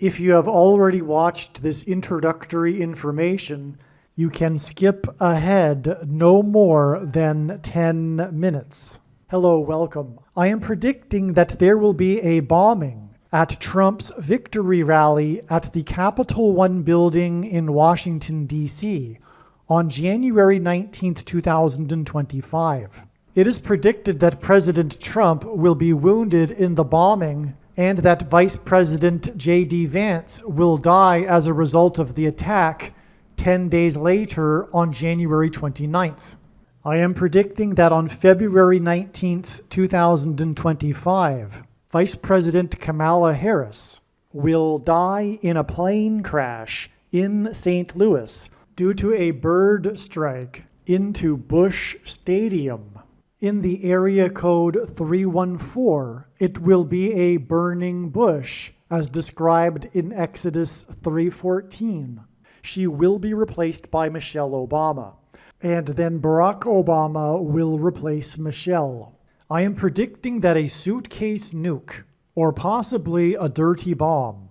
If you have already watched this introductory information, you can skip ahead no more than 10 minutes. Hello, welcome. I am predicting that there will be a bombing at Trump's victory rally at the Capital One building in Washington, D.C. on January 19, 2025. It is predicted that President Trump will be wounded in the bombing and that Vice President J.D. Vance will die as a result of the attack 10 days later on January 29th. I am predicting that on February 19th, 2025, Vice President Kamala Harris will die in a plane crash in St. Louis due to a bird strike into Busch Stadium. In the area code 314, it will be a burning bush, as described in Exodus 3:14. She will be replaced by Michelle Obama, and then Barack Obama will replace Michelle. I am predicting that a suitcase nuke, or possibly a dirty bomb,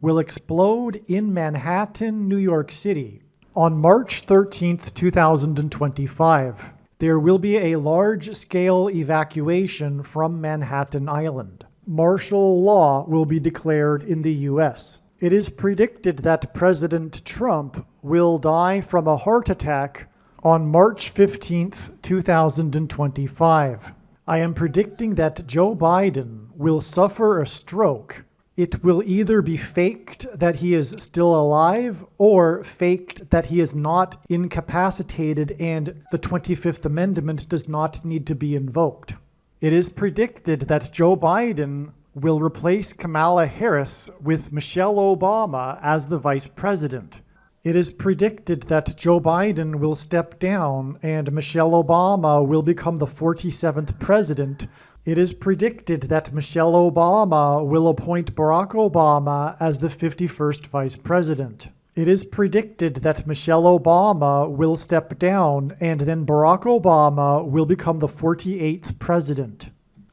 will explode in Manhattan, New York City on March 13th, 2025. There will be a large-scale evacuation from Manhattan Island. Martial law will be declared in the U.S. It is predicted that President Trump will die from a heart attack on March 15th, 2025. I am predicting that Joe Biden will suffer a stroke. It will either be faked that he is still alive or faked that he is not incapacitated and the 25th Amendment does not need to be invoked. It is predicted that Joe Biden will replace Kamala Harris with Michelle Obama as the vice president. It is predicted that Joe Biden will step down and Michelle Obama will become the 47th president. It is predicted that Michelle Obama will appoint Barack Obama as the 51st vice president. It is predicted that Michelle Obama will step down and then Barack Obama will become the 48th president.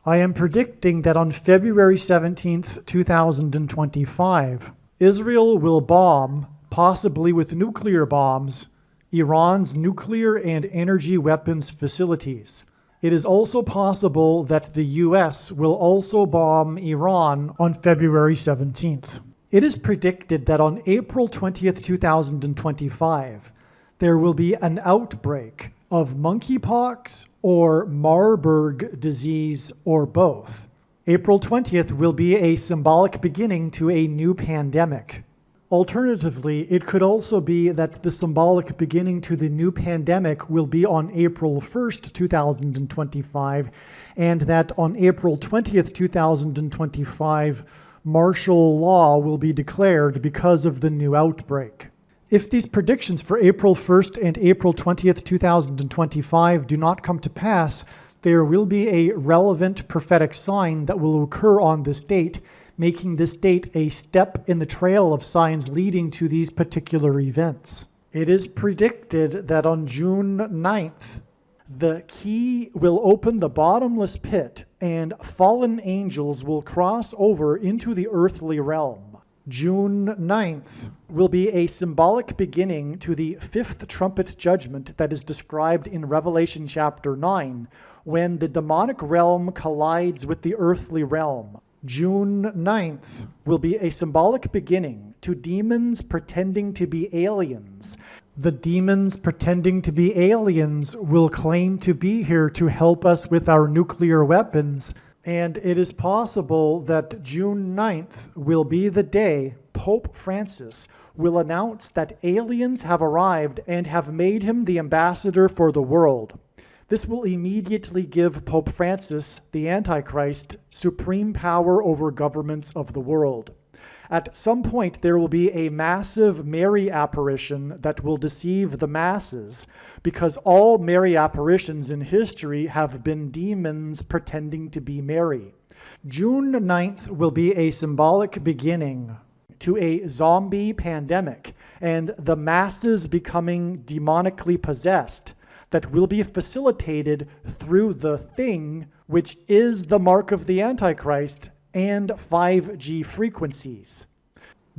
I am predicting that on February 17th, 2025, Israel will bomb, possibly with nuclear bombs, Iran's nuclear and energy weapons facilities. It is also possible that the U.S. will also bomb Iran on February 17th. It is predicted that on April 20th, 2025, there will be an outbreak of monkeypox or Marburg disease or both. April 20th will be a symbolic beginning to a new pandemic. Alternatively, it could also be that the symbolic beginning to the new pandemic will be on April 1st, 2025, and that on April 20th, 2025, martial law will be declared because of the new outbreak. If these predictions for April 1st and April 20th, 2025 do not come to pass, there will be a relevant prophetic sign that will occur on this date, making this date a step in the trail of signs leading to these particular events. It is predicted that on June 9th, the key will open the bottomless pit and fallen angels will cross over into the earthly realm. June 9th will be a symbolic beginning to the fifth trumpet judgment that is described in Revelation chapter 9, when the demonic realm collides with the earthly realm. June 9th will be a symbolic beginning to demons pretending to be aliens. The demons pretending to be aliens will claim to be here to help us with our nuclear weapons, and it is possible that June 9th will be the day Pope Francis will announce that aliens have arrived and have made him the ambassador for the world. This will immediately give Pope Francis, the Antichrist, supreme power over governments of the world. At some point, there will be a massive Mary apparition that will deceive the masses, because all Mary apparitions in history have been demons pretending to be Mary. June 9th will be a symbolic beginning to a zombie pandemic and the masses becoming demonically possessed that will be facilitated through the thing, which is the mark of the Antichrist and 5G frequencies.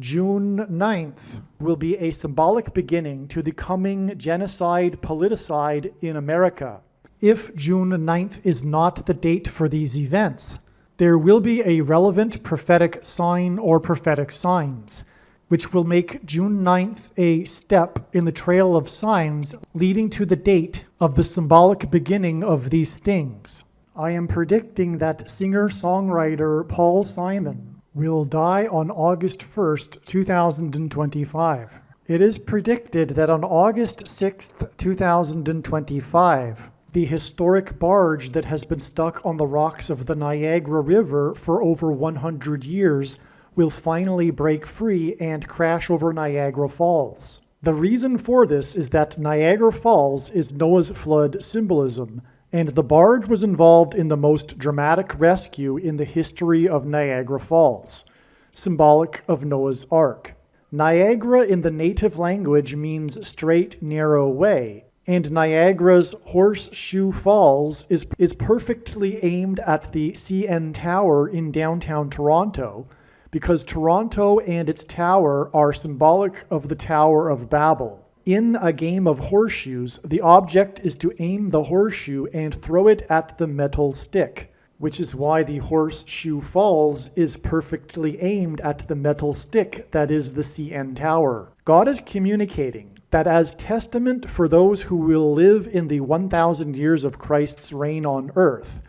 June 9th will be a symbolic beginning to the coming genocide politicide in America. If June 9th is not the date for these events, there will be a relevant prophetic sign or prophetic signs, which will make June 9th a step in the trail of signs leading to the date of the symbolic beginning of these things. I am predicting that singer-songwriter Paul Simon will die on August 1st, 2025. It is predicted that on August 6th, 2025, the historic barge that has been stuck on the rocks of the Niagara River for over 100 years will finally break free and crash over Niagara Falls. The reason for this is that Niagara Falls is Noah's flood symbolism, and the barge was involved in the most dramatic rescue in the history of Niagara Falls, symbolic of Noah's Ark. Niagara in the native language means straight, narrow way, and Niagara's Horseshoe Falls is perfectly aimed at the CN Tower in downtown Toronto, because Toronto and its tower are symbolic of the Tower of Babel. In a game of horseshoes, the object is to aim the horseshoe and throw it at the metal stick, which is why the Horseshoe Falls is perfectly aimed at the metal stick that is the CN Tower. God is communicating that as testament for those who will live in the 1,000 years of Christ's reign on earth,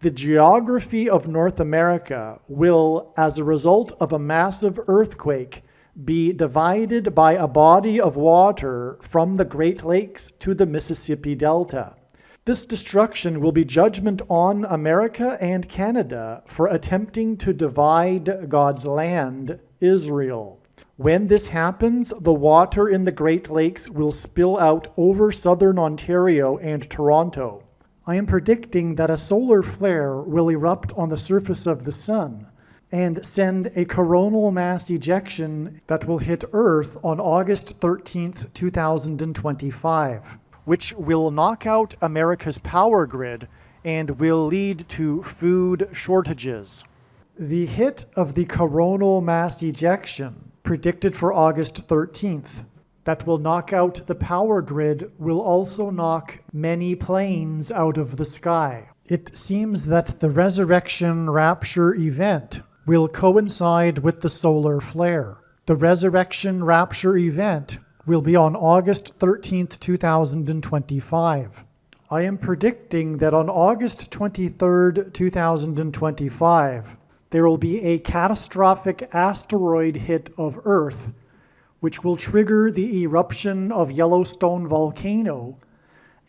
the geography of North America will, as a result of a massive earthquake, be divided by a body of water from the Great Lakes to the Mississippi Delta. This destruction will be judgment on America and Canada for attempting to divide God's land, Israel. When this happens, the water in the Great Lakes will spill out over southern Ontario and Toronto. I am predicting that a solar flare will erupt on the surface of the sun and send a coronal mass ejection that will hit Earth on August 13th, 2025, which will knock out America's power grid and will lead to food shortages. The hit of the coronal mass ejection, predicted for August 13th, that will knock out the power grid will also knock many planes out of the sky. It seems that the resurrection rapture event will coincide with the solar flare. The resurrection rapture event will be on August 13th, 2025. I am predicting that on August 23rd, 2025, there will be a catastrophic asteroid hit of Earth, which will trigger the eruption of Yellowstone volcano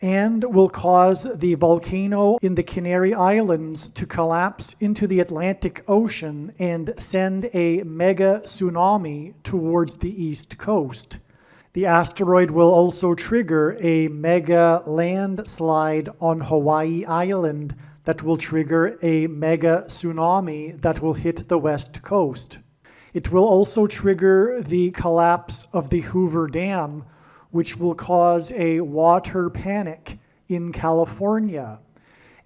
and will cause the volcano in the Canary Islands to collapse into the Atlantic Ocean and send a mega tsunami towards the east coast. The asteroid will also trigger a mega landslide on Hawaii Island that will trigger a mega tsunami that will hit the west coast. It will also trigger the collapse of the Hoover Dam, which will cause a water panic in California,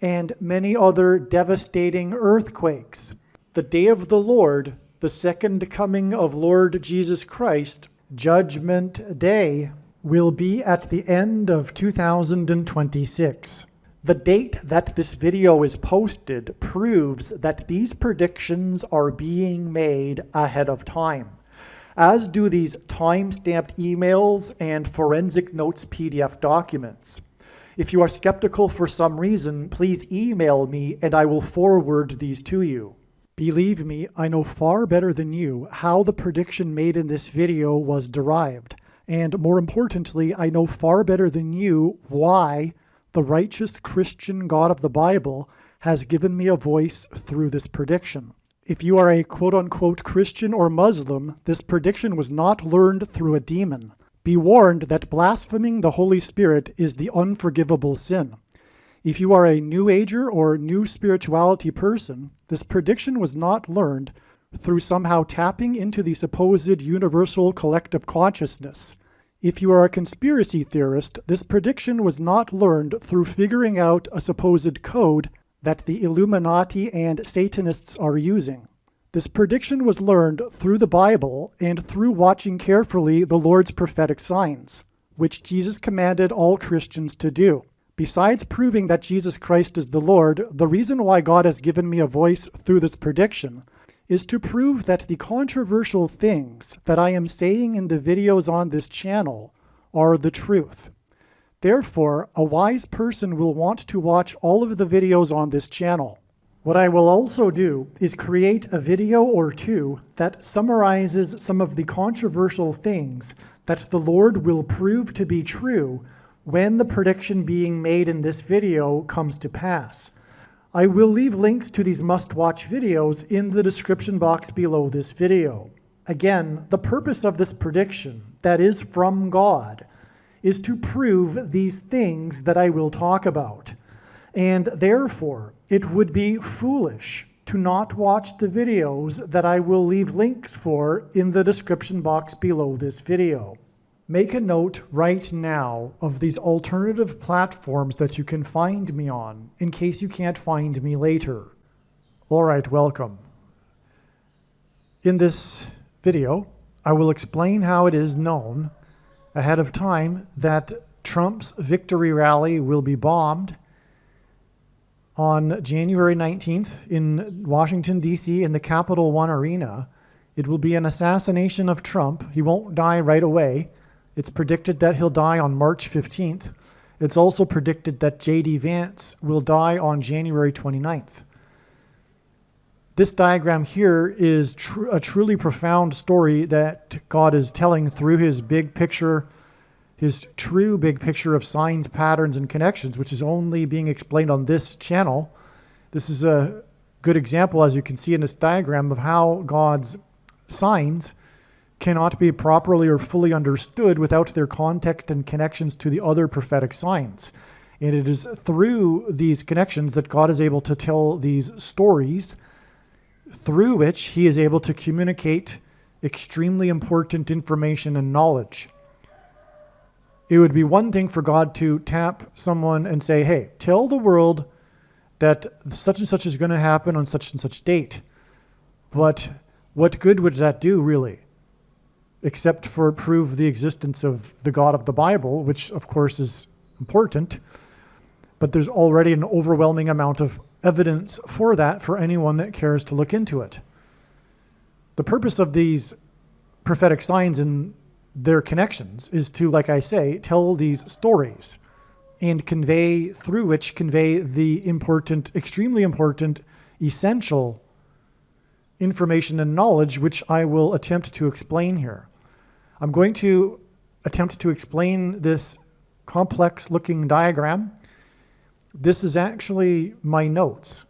and many other devastating earthquakes. The day of the Lord, the second coming of Lord Jesus Christ, Judgment Day, will be at the end of 2026. The date that this video is posted proves that these predictions are being made ahead of time, as do these time-stamped emails and forensic notes PDF documents. If you are skeptical for some reason, please email me and I will forward these to you. Believe me, I know far better than you how the prediction made in this video was derived, and more importantly, I know far better than you why the righteous Christian God of the Bible has given me a voice through this prediction. If you are a quote-unquote Christian or Muslim, this prediction was not learned through a demon. Be warned that blaspheming the Holy Spirit is the unforgivable sin. If you are a New Ager or New Spirituality person, this prediction was not learned through somehow tapping into the supposed universal collective consciousness. If you are a conspiracy theorist, this prediction was not learned through figuring out a supposed code that the Illuminati and Satanists are using. This prediction was learned through the Bible and through watching carefully the Lord's prophetic signs, which Jesus commanded all Christians to do. Besides proving that Jesus Christ is the Lord, the reason why God has given me a voice through this prediction is to prove that the controversial things that I am saying in the videos on this channel are the truth. Therefore, a wise person will want to watch all of the videos on this channel. What I will also do is create a video or two that summarizes some of the controversial things that the Lord will prove to be true when the prediction being made in this video comes to pass. I will leave links to these must-watch videos in the description box below this video. Again, the purpose of this prediction, that is from God, is to prove these things that I will talk about. And therefore, it would be foolish to not watch the videos that I will leave links for in the description box below this video. Make a note right now of these alternative platforms that you can find me on, in case you can't find me later. All right, welcome. In this video, I will explain how it is known ahead of time that Trump's victory rally will be bombed on January 19th in Washington, D.C. in the Capital One Arena. It will be an assassination of Trump. He won't die right away. It's predicted that he'll die on March 15th. It's also predicted that J.D. Vance will die on January 29th. This diagram here is a truly profound story that God is telling through his big picture, his true big picture of signs, patterns, and connections, which is only being explained on this channel. This is a good example, as you can see in this diagram, of how God's signs cannot be properly or fully understood without their context and connections to the other prophetic signs. And it is through these connections that God is able to tell these stories, through which he is able to communicate extremely important information and knowledge. It would be one thing for God to tap someone and say, hey, tell the world that such and such is going to happen on such and such date. But what good would that do, really? Except for prove the existence of the God of the Bible, which of course is important. But there's already an overwhelming amount of evidence for that for anyone that cares to look into it. The purpose of these prophetic signs and their connections is to, like I say, tell these stories and convey the important, extremely important, essential information and knowledge, which I will attempt to explain here. I'm going to attempt to explain this complex looking diagram. This is actually my notes,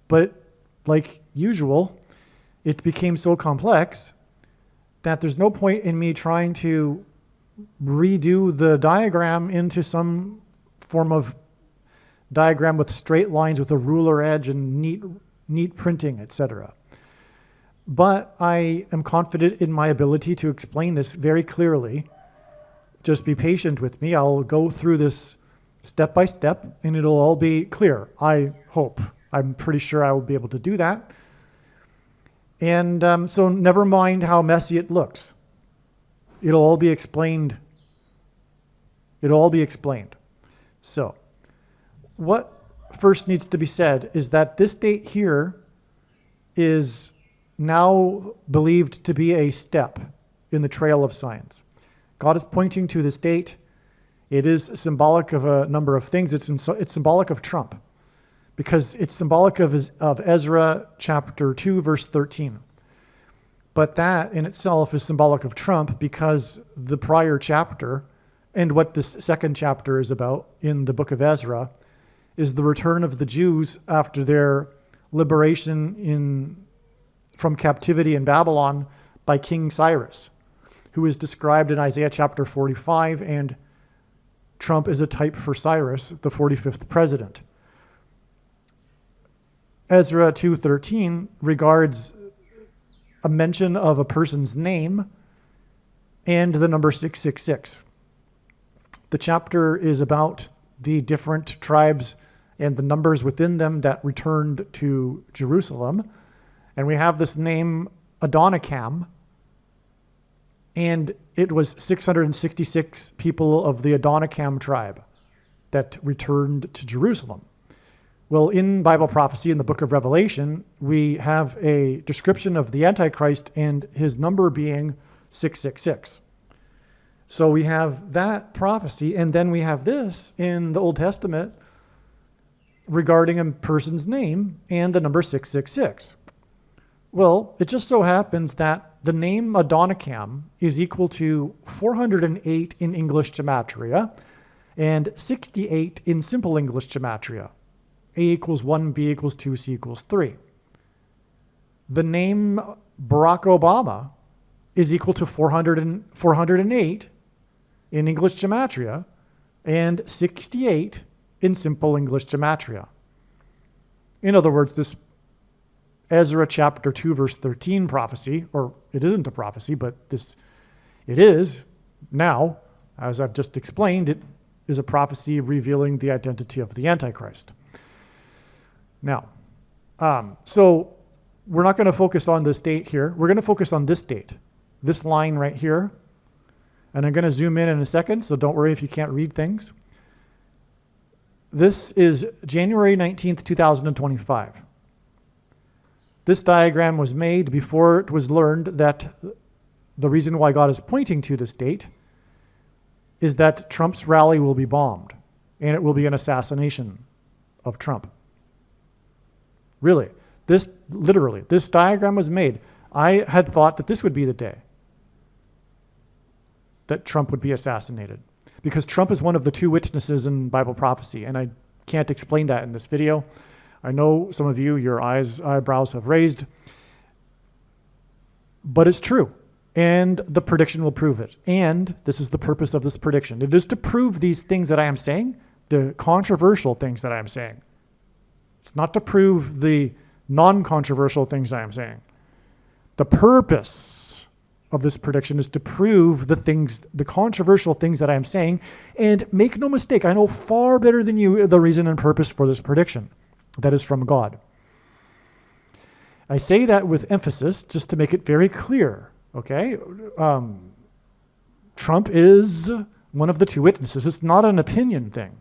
but like usual, it became so complex that there's no point in me trying to redo the diagram into some form of diagram with straight lines with a ruler edge and neat printing, etc. But I am confident in my ability to explain this very clearly. Just be patient with me. I'll go through this step by step, and it'll all be clear, I hope. I'm pretty sure I will be able to do that. And so never mind how messy it looks. It'll all be explained. It'll all be explained. So what first needs to be said is that this date here is now believed to be a step in the trail of signs. God is pointing to this date. It is symbolic of a number of things. It's symbolic of Trump, because it's symbolic of Ezra chapter 2, verse 13. But that in itself is symbolic of Trump, because the prior chapter, and what this second chapter is about in the book of Ezra, is the return of the Jews after their liberation from captivity in Babylon by King Cyrus, who is described in Isaiah chapter 45, and Trump is a type for Cyrus, the 45th president. Ezra 2:13 regards a mention of a person's name and the number 666. The chapter is about the different tribes and the numbers within them that returned to Jerusalem. And we have this name Adonikam, and it was 666 people of the Adonikam tribe that returned to Jerusalem. Well, in Bible prophecy, in the book of Revelation, we have a description of the Antichrist and his number being 666. So we have that prophecy, and then we have this in the Old Testament regarding a person's name and the number 666. Well, it just so happens that the name Adonikam is equal to 408 in English gematria and 68 in simple English gematria. A equals 1, B equals 2, C equals 3. The name Barack Obama is equal to 408 in English gematria and 68 in simple English gematria. In other words, this Ezra chapter 2 verse 13 prophecy, or it isn't a prophecy, but it is now, as I've just explained, it is a prophecy revealing the identity of the Antichrist. Now, so we're not going to focus on this date here. We're going to focus on this date, this line right here. And I'm going to zoom in a second, so don't worry if you can't read things. This is January 19th, 2025. This diagram was made before it was learned that the reason why God is pointing to this date is that Trump's rally will be bombed, and it will be an assassination of Trump. Really, this diagram was made. I had thought that this would be the day that Trump would be assassinated, because Trump is one of the two witnesses in Bible prophecy, and I can't explain that in this video. I know some of you, your eyebrows have raised, but it's true, and the prediction will prove it. And this is the purpose of this prediction. It is to prove these things that I am saying, the controversial things that I am saying. It's not to prove the non-controversial things I am saying. The purpose of this prediction is to prove the controversial things that I am saying. And make no mistake, I know far better than you the reason and purpose for this prediction. That is from God. I say that with emphasis just to make it very clear, okay? Trump is one of the two witnesses. It's not an opinion thing.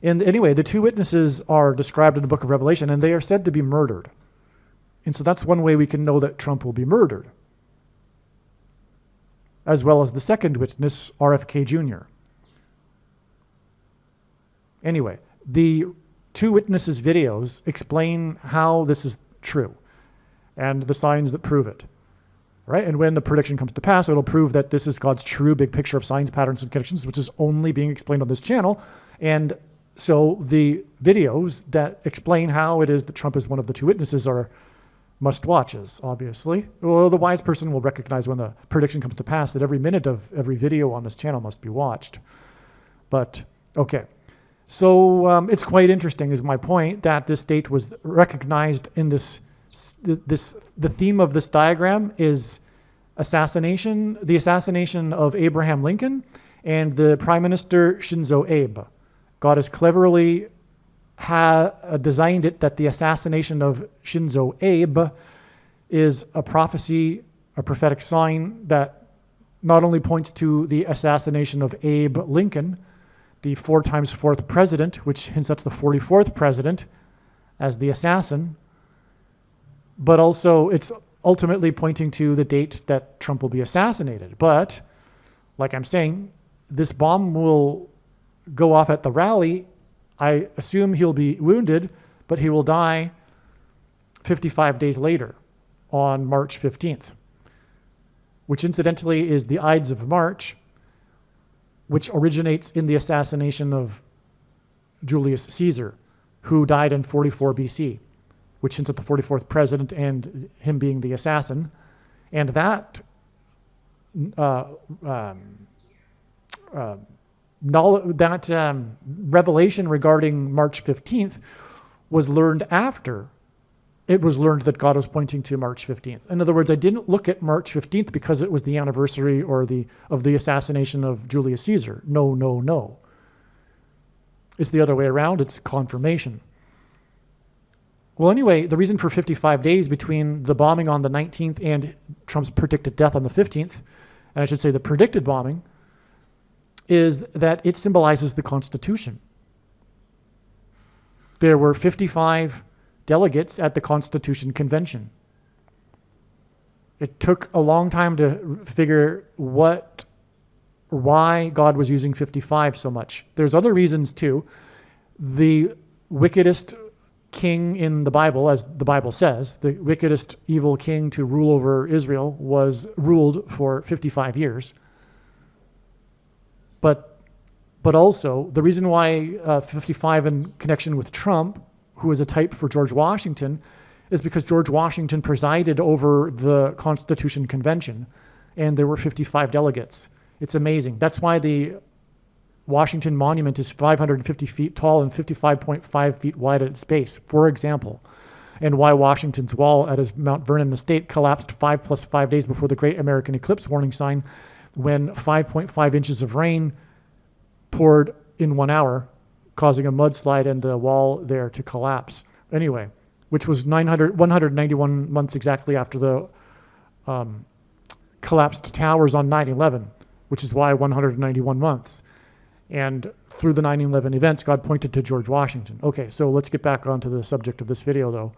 And anyway, the two witnesses are described in the book of Revelation, and they are said to be murdered. And so that's one way we can know that Trump will be murdered, as well as the second witness, RFK Jr. Anyway, the two witnesses' videos explain how this is true and the signs that prove it. Right? And when the prediction comes to pass, it'll prove that this is God's true big picture of signs, patterns, and connections, which is only being explained on this channel. And so the videos that explain how it is that Trump is one of the two witnesses are must-watches, obviously. Well, the wise person will recognize when the prediction comes to pass that every minute of every video on this channel must be watched. But, okay. So it's quite interesting, is my point, that this date was recognized in the theme of this diagram is assassination, the assassination of Abraham Lincoln and the Prime Minister Shinzo Abe. God has cleverly designed it that the assassination of Shinzo Abe is a prophecy, a prophetic sign that not only points to the assassination of Abe Lincoln, the 4 times 4th president, which hints at the 44th president as the assassin, but also it's ultimately pointing to the date that Trump will be assassinated. But, like I'm saying, this bomb will go off at the rally. I assume he'll be wounded, but he will die 55 days later on March 15th, which incidentally is the Ides of March, which originates in the assassination of Julius Caesar, who died in 44 BC, which hints at the 44th president and him being the assassin. And that revelation regarding March 15th was learned after it was learned that God was pointing to March 15th. In other words, I didn't look at March 15th because it was the anniversary of the assassination of Julius Caesar. No. It's the other way around. It's confirmation. Well, anyway, the reason for 55 days between the bombing on the 19th and Trump's predicted death on the 15th, and I should say the predicted bombing, is that it symbolizes the Constitution. There were 55 delegates at the Constitution Convention. It took a long time to figure why God was using 55 so much. There's other reasons too. The wickedest king in the Bible, as the Bible says, the wickedest evil king to rule over Israel was ruled for 55 years. But also, the reason why 55 in connection with Trump, who is a type for George Washington, is because George Washington presided over the Constitution Convention, and there were 55 delegates. It's amazing. That's why the Washington Monument is 550 feet tall and 55.5 feet wide at its base, for example, and why Washington's wall at his Mount Vernon estate collapsed 5 plus 5 days before the Great American Eclipse warning sign, when 5.5 inches of rain poured in 1 hour, causing a mudslide and the wall there to collapse. Anyway, which was 191 months exactly after the collapsed towers on 9/11, which is why 191 months. And through the 9/11 events, God pointed to George Washington. Okay, so let's get back onto the subject of this video, though.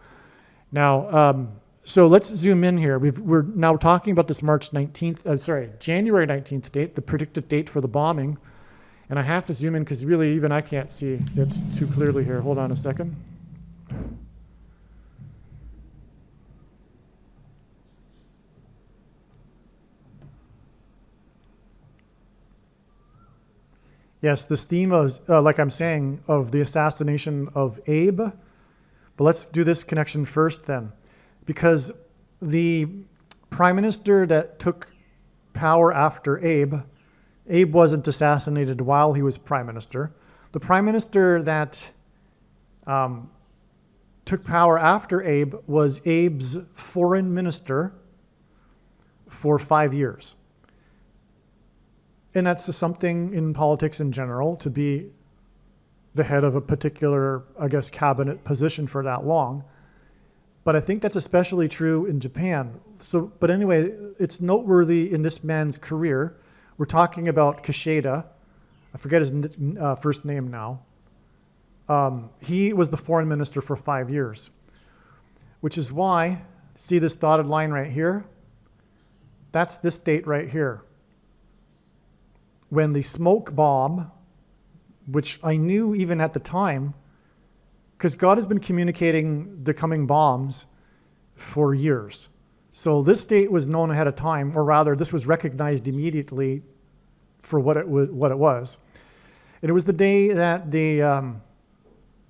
Now, so let's zoom in here. We're now talking about this January 19th date, the predicted date for the bombing. And I have to zoom in because really even I can't see it too clearly here. Hold on a second. Yes, this theme of, like I'm saying, of the assassination of Abe. But let's do this connection first then. Because the prime minister that took power after Abe wasn't assassinated while he was prime minister. The prime minister that took power after Abe was Abe's foreign minister for 5 years. And that's something in politics in general, to be the head of a particular, I guess, cabinet position for that long. But I think that's especially true in Japan. But anyway, it's noteworthy in this man's career. We're talking about Kishida. I forget his first name now. He was the foreign minister for 5 years, which is why, see this dotted line right here? That's this date right here. When the smoke bomb, which I knew even at the time, because God has been communicating the coming bombs for years. So this date was known ahead of time, or rather, this was recognized immediately for what it was. And it was the day that the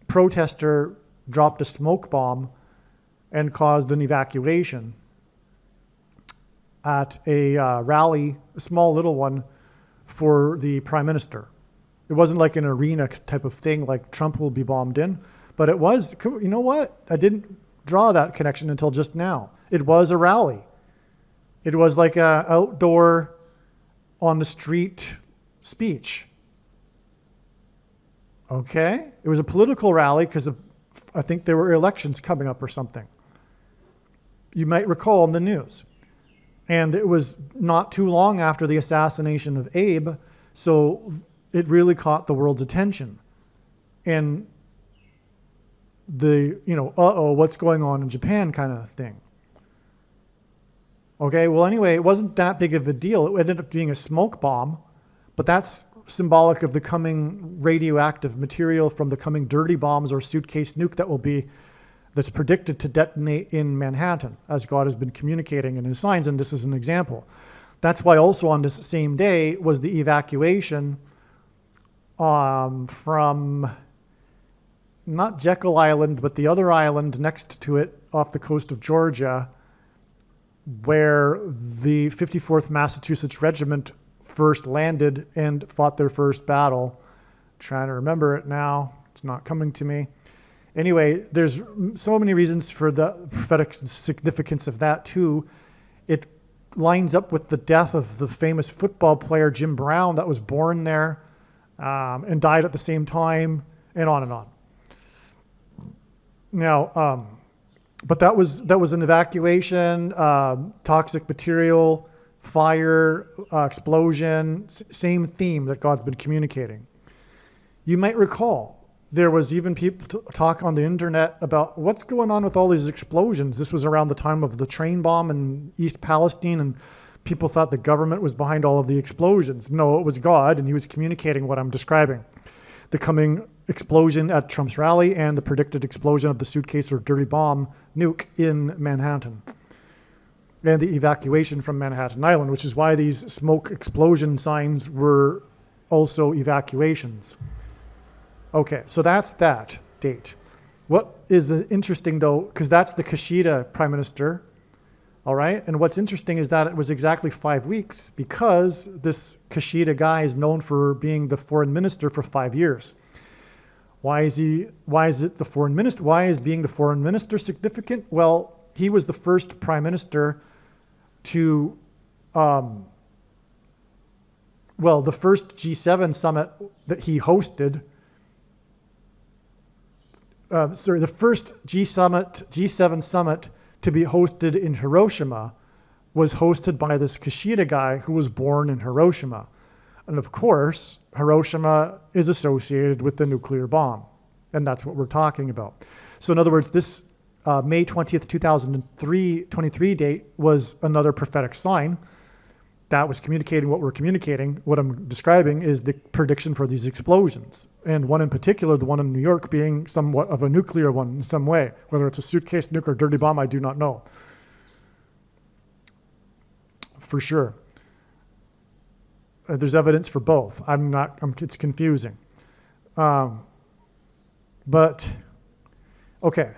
protester dropped a smoke bomb and caused an evacuation at a rally, a small little one, for the prime minister. It wasn't like an arena type of thing like Trump will be bombed in, but it was, you know what? I didn't draw that connection until just now. It was a rally. It was like an outdoor, on the street speech. Okay? It was a political rally because I think there were elections coming up or something. You might recall in the news. And it was not too long after the assassination of Abe, so it really caught the world's attention. And the, what's going on in Japan kind of thing. Okay, well, anyway, it wasn't that big of a deal. It ended up being a smoke bomb, but that's symbolic of the coming radioactive material from the coming dirty bombs or suitcase nuke that's predicted to detonate in Manhattan, as God has been communicating in his signs, and this is an example. That's why also on this same day was the evacuation from not Jekyll Island, but the other island next to it off the coast of Georgia, where the 54th Massachusetts Regiment first landed and fought their first battle. I'm trying to remember it now. It's not coming to me. Anyway, there's so many reasons for the prophetic significance of that too. It lines up with the death of the famous football player Jim Brown that was born there and died at the same time, and on and on. Now, But that was an evacuation, toxic material, fire, explosion, same theme that God's been communicating. You might recall there was even people talk on the internet about what's going on with all these explosions. This was around the time of the train bomb in East Palestine, and people thought the government was behind all of the explosions. No, it was God, and he was communicating what I'm describing. The coming explosion at Trump's rally and the predicted explosion of the suitcase or dirty bomb nuke in Manhattan. And the evacuation from Manhattan Island, which is why these smoke explosion signs were also evacuations. Okay, so that's that date. What is interesting though, because that's the Kishida prime minister, all right? And what's interesting is that it was exactly 5 weeks because this Kishida guy is known for being the foreign minister for 5 years. Why is being the foreign minister significant? Well, he was the first prime minister to, the first G7 summit that he hosted, the first G7 summit to be hosted in Hiroshima was hosted by this Kishida guy who was born in Hiroshima. And of course, Hiroshima is associated with the nuclear bomb. And that's what we're talking about. So in other words, this May 20th, 2023 date was another prophetic sign that was communicating what we're communicating. What I'm describing is the prediction for these explosions. And one in particular, the one in New York, being somewhat of a nuclear one in some way. Whether it's a suitcase nuke or dirty bomb, I do not know. For sure. There's evidence for both. It's confusing. But, okay.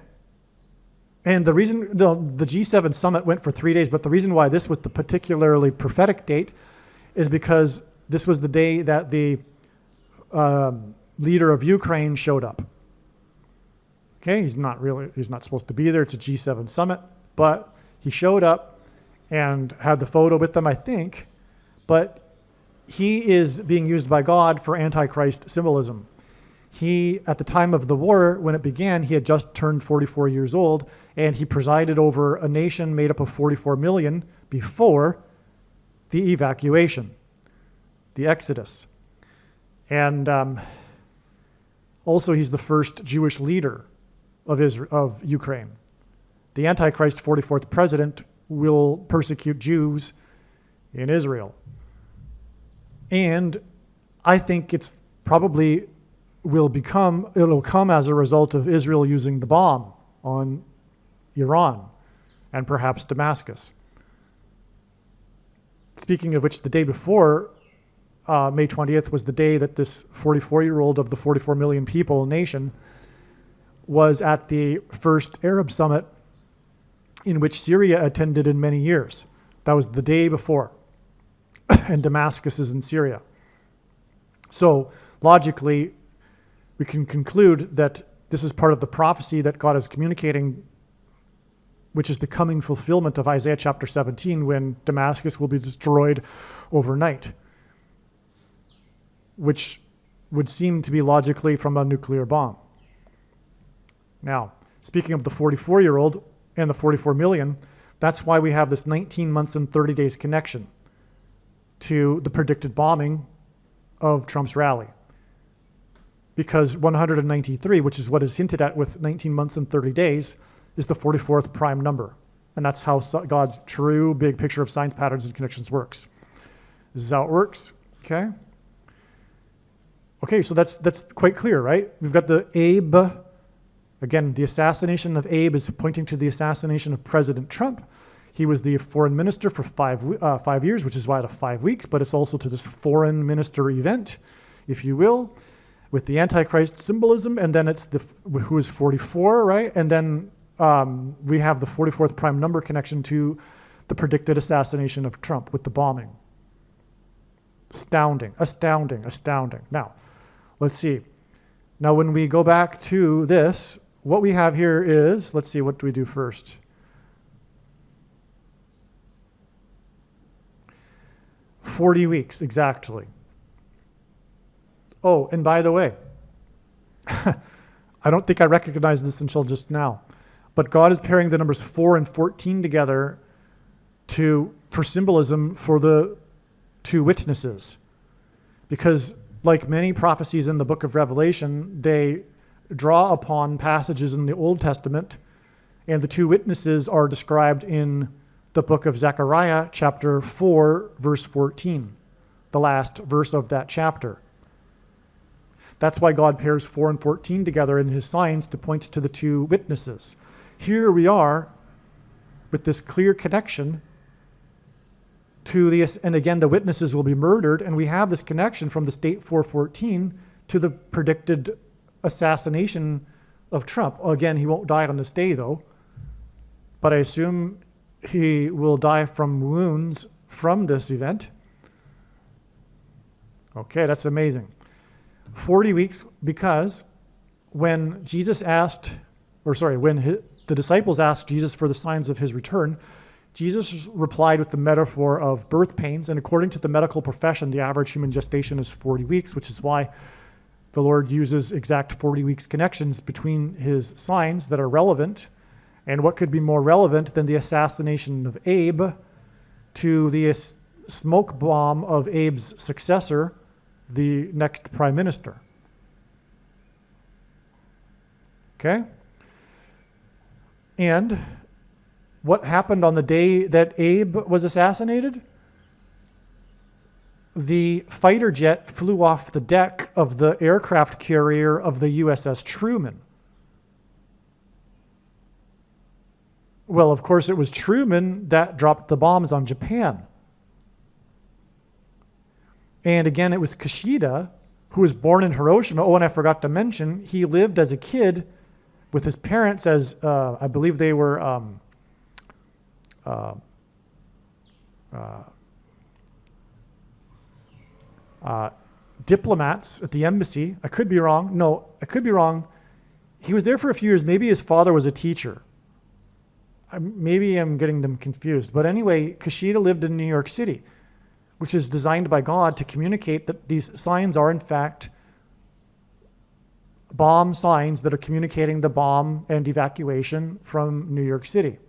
And the reason, the G7 summit went for 3 days, but the reason why this was the particularly prophetic date is because this was the day that the leader of Ukraine showed up. Okay, he's not supposed to be there. It's a G7 summit, but he showed up and had the photo with them, I think. But he is being used by God for Antichrist symbolism. He, at the time of the war, when it began, he had just turned 44 years old, and he presided over a nation made up of 44 million before the evacuation, the Exodus. And also, he's the first Jewish leader of Ukraine. The Antichrist 44th president will persecute Jews in Israel. And I think it's probably it'll come as a result of Israel using the bomb on Iran and perhaps Damascus. Speaking of which, the day before May 20th was the day that this 44-year-old of the 44 million people nation was at the first Arab summit in which Syria attended in many years. That was the day before. And Damascus is in Syria. So logically, we can conclude that this is part of the prophecy that God is communicating, which is the coming fulfillment of Isaiah chapter 17, when Damascus will be destroyed overnight, which would seem to be logically from a nuclear bomb. Now, speaking of the 44-year-old and the 44 million, that's why we have this 19 months and 30 days connection to the predicted bombing of Trump's rally. Because 193, which is what is hinted at with 19 months and 30 days, is the 44th prime number. And that's how God's true big picture of signs, patterns, and connections works. This is how it works, okay? Okay, so that's quite clear, right? We've got the Abe. Again, the assassination of Abe is pointing to the assassination of President Trump. He was the foreign minister for 5 years, which is why the 5 weeks, but it's also to this foreign minister event, if you will, with the Antichrist symbolism, and then it's who is 44, right? And then we have the 44th prime number connection to the predicted assassination of Trump with the bombing. Astounding, astounding, astounding. Now, let's see. Now, when we go back to this, what we have here is, let's see, what do we do first? "40 weeks, exactly. Oh, and by the way, I don't think I recognized this until just now. But God is pairing the numbers 4 and 14 together for symbolism for the two witnesses. Because like many prophecies in the book of Revelation, they draw upon passages in the Old Testament, and the two witnesses are described in the book of Zechariah, chapter 4, verse 14, the last verse of that chapter. That's why God pairs 4 and 14 together in his signs to point to the two witnesses. Here we are with this clear connection to the, and again, the witnesses will be murdered, and we have this connection from the state 414 to the predicted assassination of Trump. Again, he won't die on this day, though, but I assume he will die from wounds from this event. Okay, that's amazing. 40 weeks, because when the disciples asked Jesus for the signs of his return, Jesus replied with the metaphor of birth pains, and according to the medical profession, the average human gestation is 40 weeks, which is why the Lord uses exact 40 weeks connections between his signs that are relevant. And what could be more relevant than the assassination of Abe to the smoke bomb of Abe's successor, the next prime minister? Okay? And what happened on the day that Abe was assassinated? The fighter jet flew off the deck of the aircraft carrier of the USS Truman. Well, of course, it was Truman that dropped the bombs on Japan. And again, it was Kishida, who was born in Hiroshima. Oh, and I forgot to mention, he lived as a kid with his parents as, I believe they were diplomats at the embassy. I could be wrong. No, I could be wrong. He was there for a few years. Maybe his father was a teacher. Maybe I'm getting them confused. But anyway, Kishida lived in New York City, which is designed by God to communicate that these signs are in fact bomb signs that are communicating the bomb and evacuation from New York City.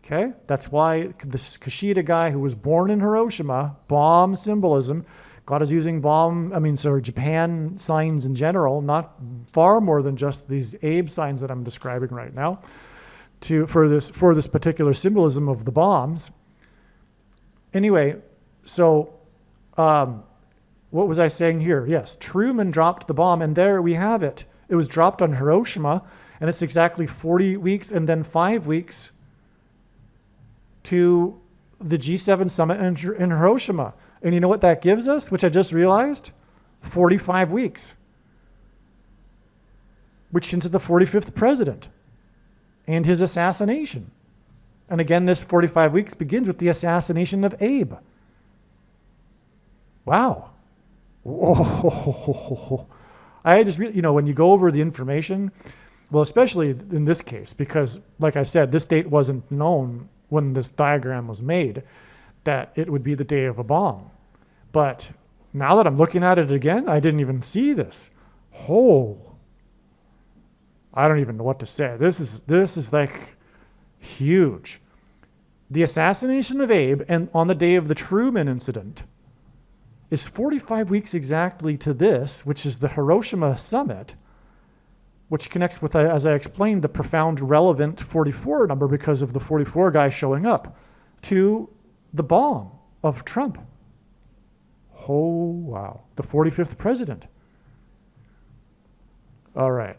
Okay? That's why this Kishida guy who was born in Hiroshima, bomb symbolism, God is using Japan signs in general, not far more than just these Abe signs that I'm describing right now, for this particular symbolism of the bombs. Anyway, so what was I saying here? Yes, Truman dropped the bomb, and there we have it. It was dropped on Hiroshima, and it's exactly 40 weeks and then 5 weeks to the G7 summit in Hiroshima. And you know what that gives us, which I just realized? 45 weeks, which into the 45th president and his assassination. And again, this 45 weeks begins with the assassination of Abe. Wow. Oh, I just, when you go over the information, well, especially in this case, because like I said, this date wasn't known when this diagram was made, that it would be the day of a bomb. But now that I'm looking at it again, I didn't even see this. Oh, I don't even know what to say. This is like huge. The assassination of Abe and on the day of the Truman incident is 45 weeks exactly to this, which is the Hiroshima summit, which connects with, as I explained, the profound relevant 44 number because of the 44 guy showing up to the bomb of Trump. Oh, wow. The 45th president. All right.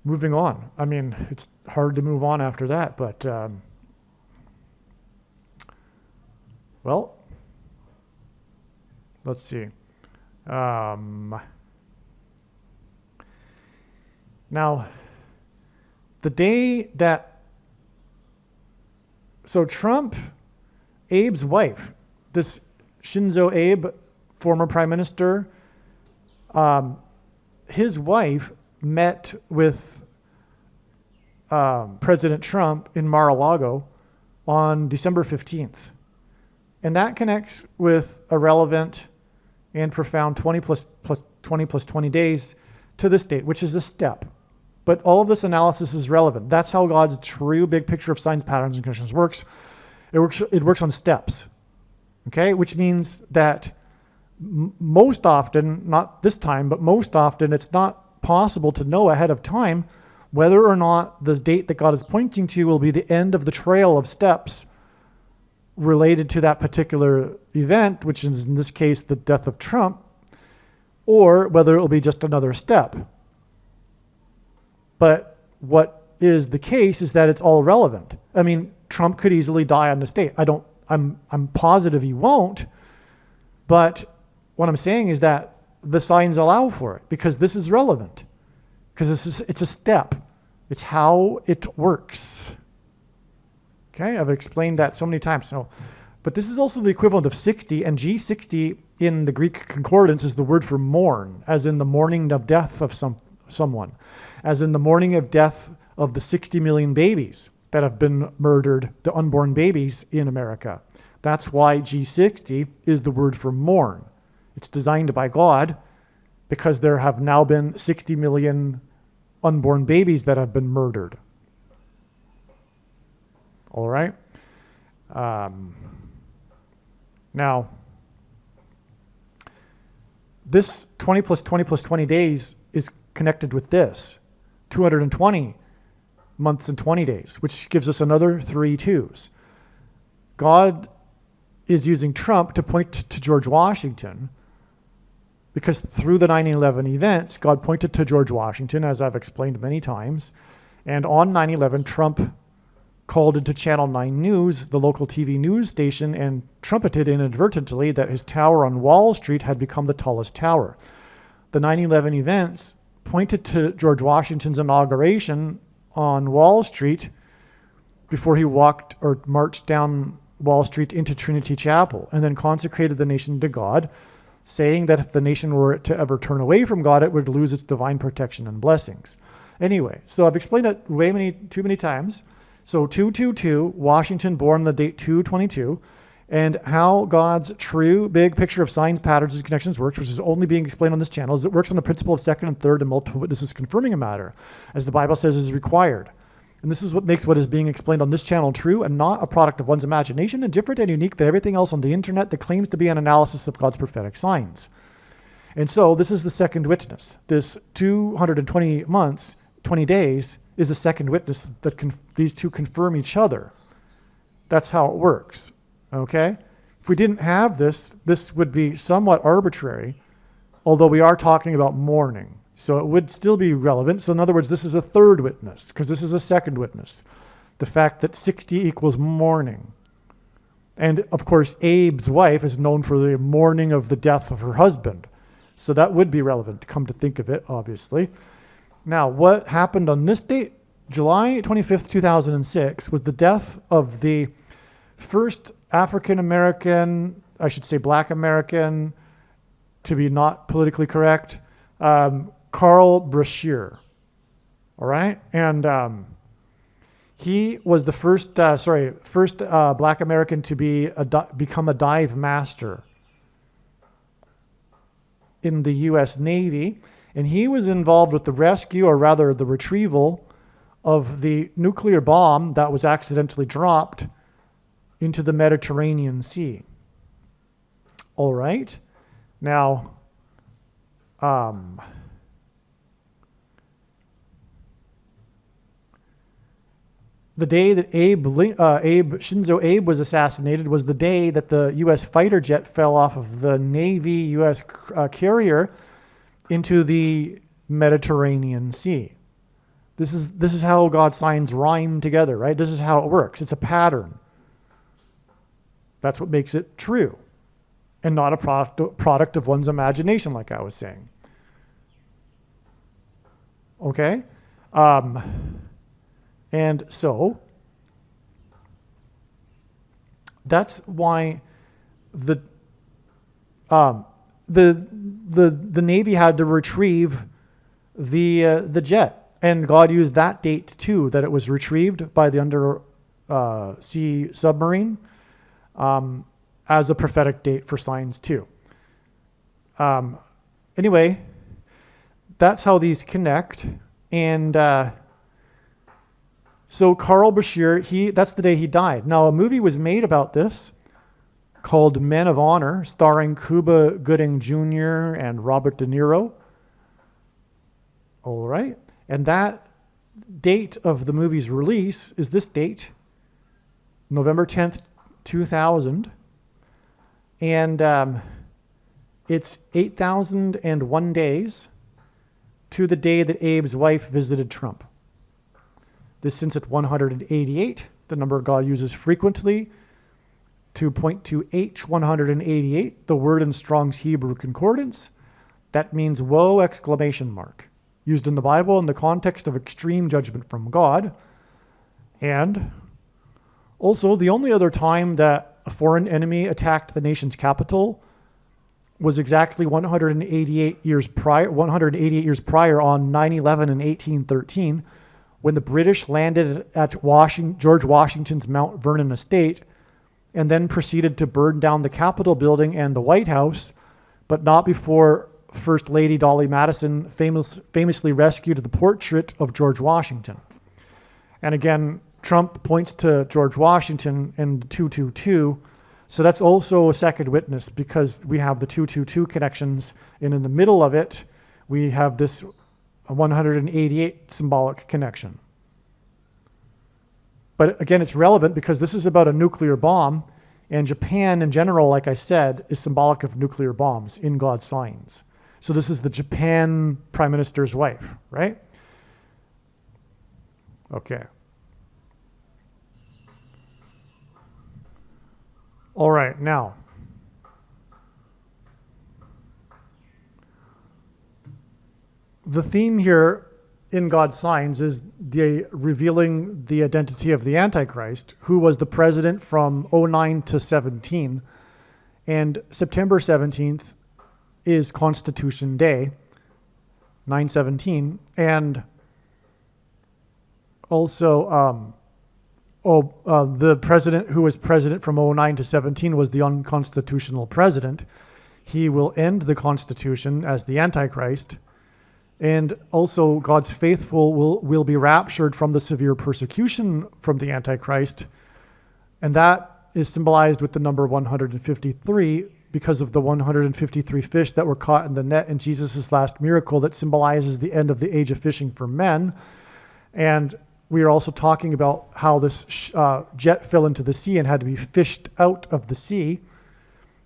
Moving on. I mean, it's hard to move on after that, but, well, let's see. Now, the day that, so Trump, Abe's wife, this Shinzo Abe, former prime minister, his wife met with President Trump in Mar-a-Lago on December 15th. And that connects with a relevant and profound 20 plus 20 days to this date, which is a step. But all of this analysis is relevant. That's how God's true big picture of signs, patterns, and conditions works. It works on steps, okay? Which means that most often, not this time, but most often, it's not possible to know ahead of time whether or not the date that God is pointing to will be the end of the trail of steps related to that particular event, which is in this case the death of Trump, or whether it will be just another step. But what is the case is that it's all relevant. I mean, Trump could easily die on this date. I'm positive he won't, but what I'm saying is that the signs allow for it because this is relevant. Because it's a step. It's how it works. Okay, I've explained that so many times. But this is also the equivalent of 60, and G60 in the Greek concordance is the word for mourn, as in the mourning of death of someone, as in the mourning of death of the 60 million babies that have been murdered, the unborn babies in America. That's why G60 is the word for mourn. It's designed by God because there have now been 60 million unborn babies that have been murdered. All right? Now, this 20 plus 20 plus 20 days is connected with this, 220 months and 20 days, which gives us another 3 2s. God is using Trump to point to George Washington because through the 9/11 events, God pointed to George Washington, as I've explained many times. And on 9/11, Trump called into Channel 9 News, the local TV news station, and trumpeted inadvertently that his tower on Wall Street had become the tallest tower. The 9/11 events pointed to George Washington's inauguration on Wall Street before he walked or marched down Wall Street into Trinity Chapel and then consecrated the nation to God, saying that if the nation were to ever turn away from God, it would lose its divine protection and blessings. Anyway, so I've explained it too many times. So 222, Washington born the date 222, and how God's true big picture of signs, patterns, and connections works, which is only being explained on this channel, is it works on the principle of second and third and multiple witnesses confirming a matter, as the Bible says is required. And this is what makes what is being explained on this channel true and not a product of one's imagination and different and unique than everything else on the internet that claims to be an analysis of God's prophetic signs. And so this is the second witness. This 220 months, 20 days is the second witness that these two confirm each other. That's how it works, okay? If we didn't have this, this would be somewhat arbitrary, although we are talking about mourning. So it would still be relevant. So in other words, this is a third witness because this is a second witness. The fact that 60 equals mourning. And of course, Abe's wife is known for the mourning of the death of her husband. So that would be relevant, come to think of it, obviously. Now, what happened on this date, July 25th, 2006, was the death of the first African-American, I should say Black American, to be not politically correct, Carl Brashear. All right? And he was the first Black American to become a dive master in the U.S. Navy. And he was involved with the rescue, or rather the retrieval, of the nuclear bomb that was accidentally dropped into the Mediterranean Sea. All right? Now, the day that Shinzo Abe was assassinated was the day that the U.S. fighter jet fell off of the Navy U.S. carrier into the Mediterranean Sea. This is how God's signs rhyme together, right? This is how it works. It's a pattern. That's what makes it true and not a product of one's imagination, like I was saying. Okay? And so that's why the Navy had to retrieve the jet, and God used that date too, that it was retrieved by the undersea submarine, as a prophetic date for signs too. Anyway, that's how these connect. And so Carl Bashir, that's the day he died. Now, a movie was made about this called Men of Honor, starring Cuba Gooding Jr. and Robert De Niro. All right. And that date of the movie's release is this date, November 10th, 2000. And it's 8,001 days to the day that Abe's wife visited Trump. This since at 188, the number God uses frequently to point to H188, the word in Strong's Hebrew Concordance. That means woe, exclamation mark, used in the Bible in the context of extreme judgment from God. And also, the only other time that a foreign enemy attacked the nation's capital was exactly 188 years prior on 9/11 in 1813, when the British landed at George Washington's Mount Vernon estate and then proceeded to burn down the Capitol building and the White House, but not before First Lady Dolly Madison famously rescued the portrait of George Washington. And again, Trump points to George Washington in 222, so that's also a second witness, because we have the 222 connections, and in the middle of it, we have this 188 symbolic connection. But again, it's relevant because this is about a nuclear bomb, and Japan in general, like I said, is symbolic of nuclear bombs in God's signs. So this is the Japan Prime Minister's wife, right? Okay. All right, now, the theme here in God's signs is revealing the identity of the Antichrist, who was the president from 09 to 17. And September 17th is Constitution Day, 9/17. And also, the president who was president from 09 to 17 was the unconstitutional president. He will end the Constitution as the Antichrist. And also, God's faithful will be raptured from the severe persecution from the Antichrist. And that is symbolized with the number 153 because of the 153 fish that were caught in the net in Jesus' last miracle that symbolizes the end of the age of fishing for men. And we are also talking about how this jet fell into the sea and had to be fished out of the sea.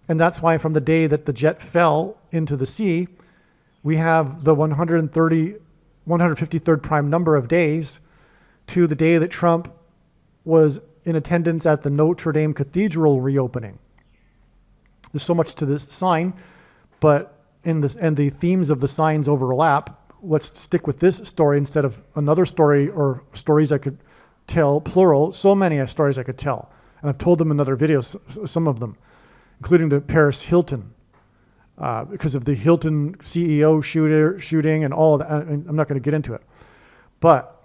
And that's why from the day that the jet fell into the sea, we have the 153rd prime number of days to the day that Trump was in attendance at the Notre Dame Cathedral reopening. There's so much to this sign, but and the themes of the signs overlap. Let's stick with this story instead of another story or stories I could tell, plural, so many stories I could tell. And I've told them in other videos, some of them, including the Paris Hilton. Because of the Hilton CEO shooting and all of that. I'm not going to get into it. But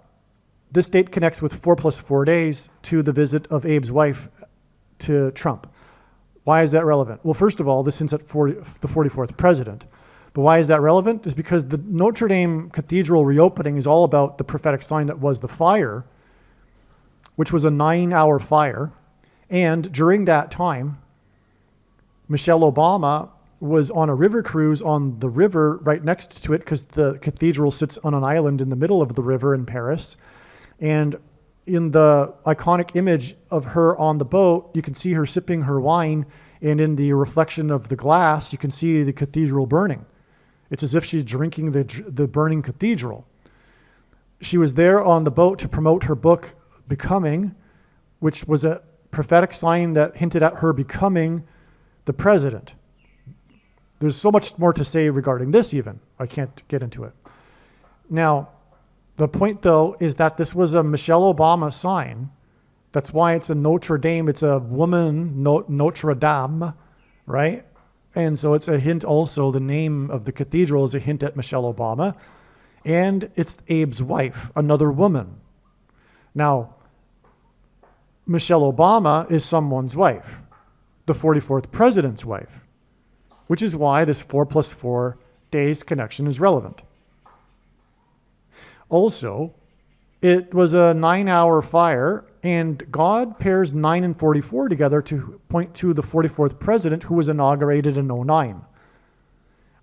this date connects with 4 + 4 days to the visit of Abe's wife to Trump. Why is that relevant? Well, first of all, this hints at the 44th president. But why is that relevant? Is because the Notre Dame Cathedral reopening is all about the prophetic sign that was the fire, which was a 9-hour fire. And during that time, Michelle Obama was on a river cruise on the river right next to it, because the cathedral sits on an island in the middle of the river in Paris. And in the iconic image of her on the boat, you can see her sipping her wine, and in the reflection of the glass, you can see the cathedral burning. It's as if she's drinking the burning cathedral. She was there on the boat to promote her book, Becoming, which was a prophetic sign that hinted at her becoming the president. There's so much more to say regarding this even. I can't get into it. Now, the point, though, is that this was a Michelle Obama sign. That's why it's a Notre Dame. It's a woman, Notre Dame, right? And so it's a hint also, the name of the cathedral is a hint at Michelle Obama. And it's Abe's wife, another woman. Now, Michelle Obama is someone's wife, the 44th president's wife, which is why this 4 + 4 days connection is relevant. Also, it was a 9-hour fire, and God pairs 9 and 44 together to point to the 44th president who was inaugurated in 09.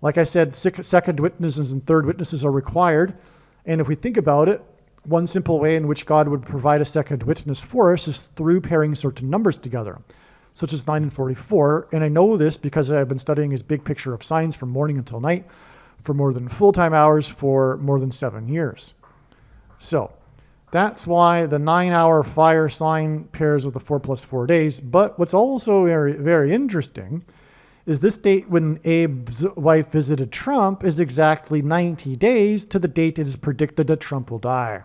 Like I said, second witnesses and third witnesses are required. And if we think about it, one simple way in which God would provide a second witness for us is through pairing certain numbers together, such as 9 and 44. And I know this because I've been studying his big picture of signs from morning until night for more than full-time hours for more than 7 years. So that's why the 9-hour fire sign pairs with the 4 plus 4 days. But what's also very, very interesting is this date when Abe's wife visited Trump is exactly 90 days to the date it is predicted that Trump will die.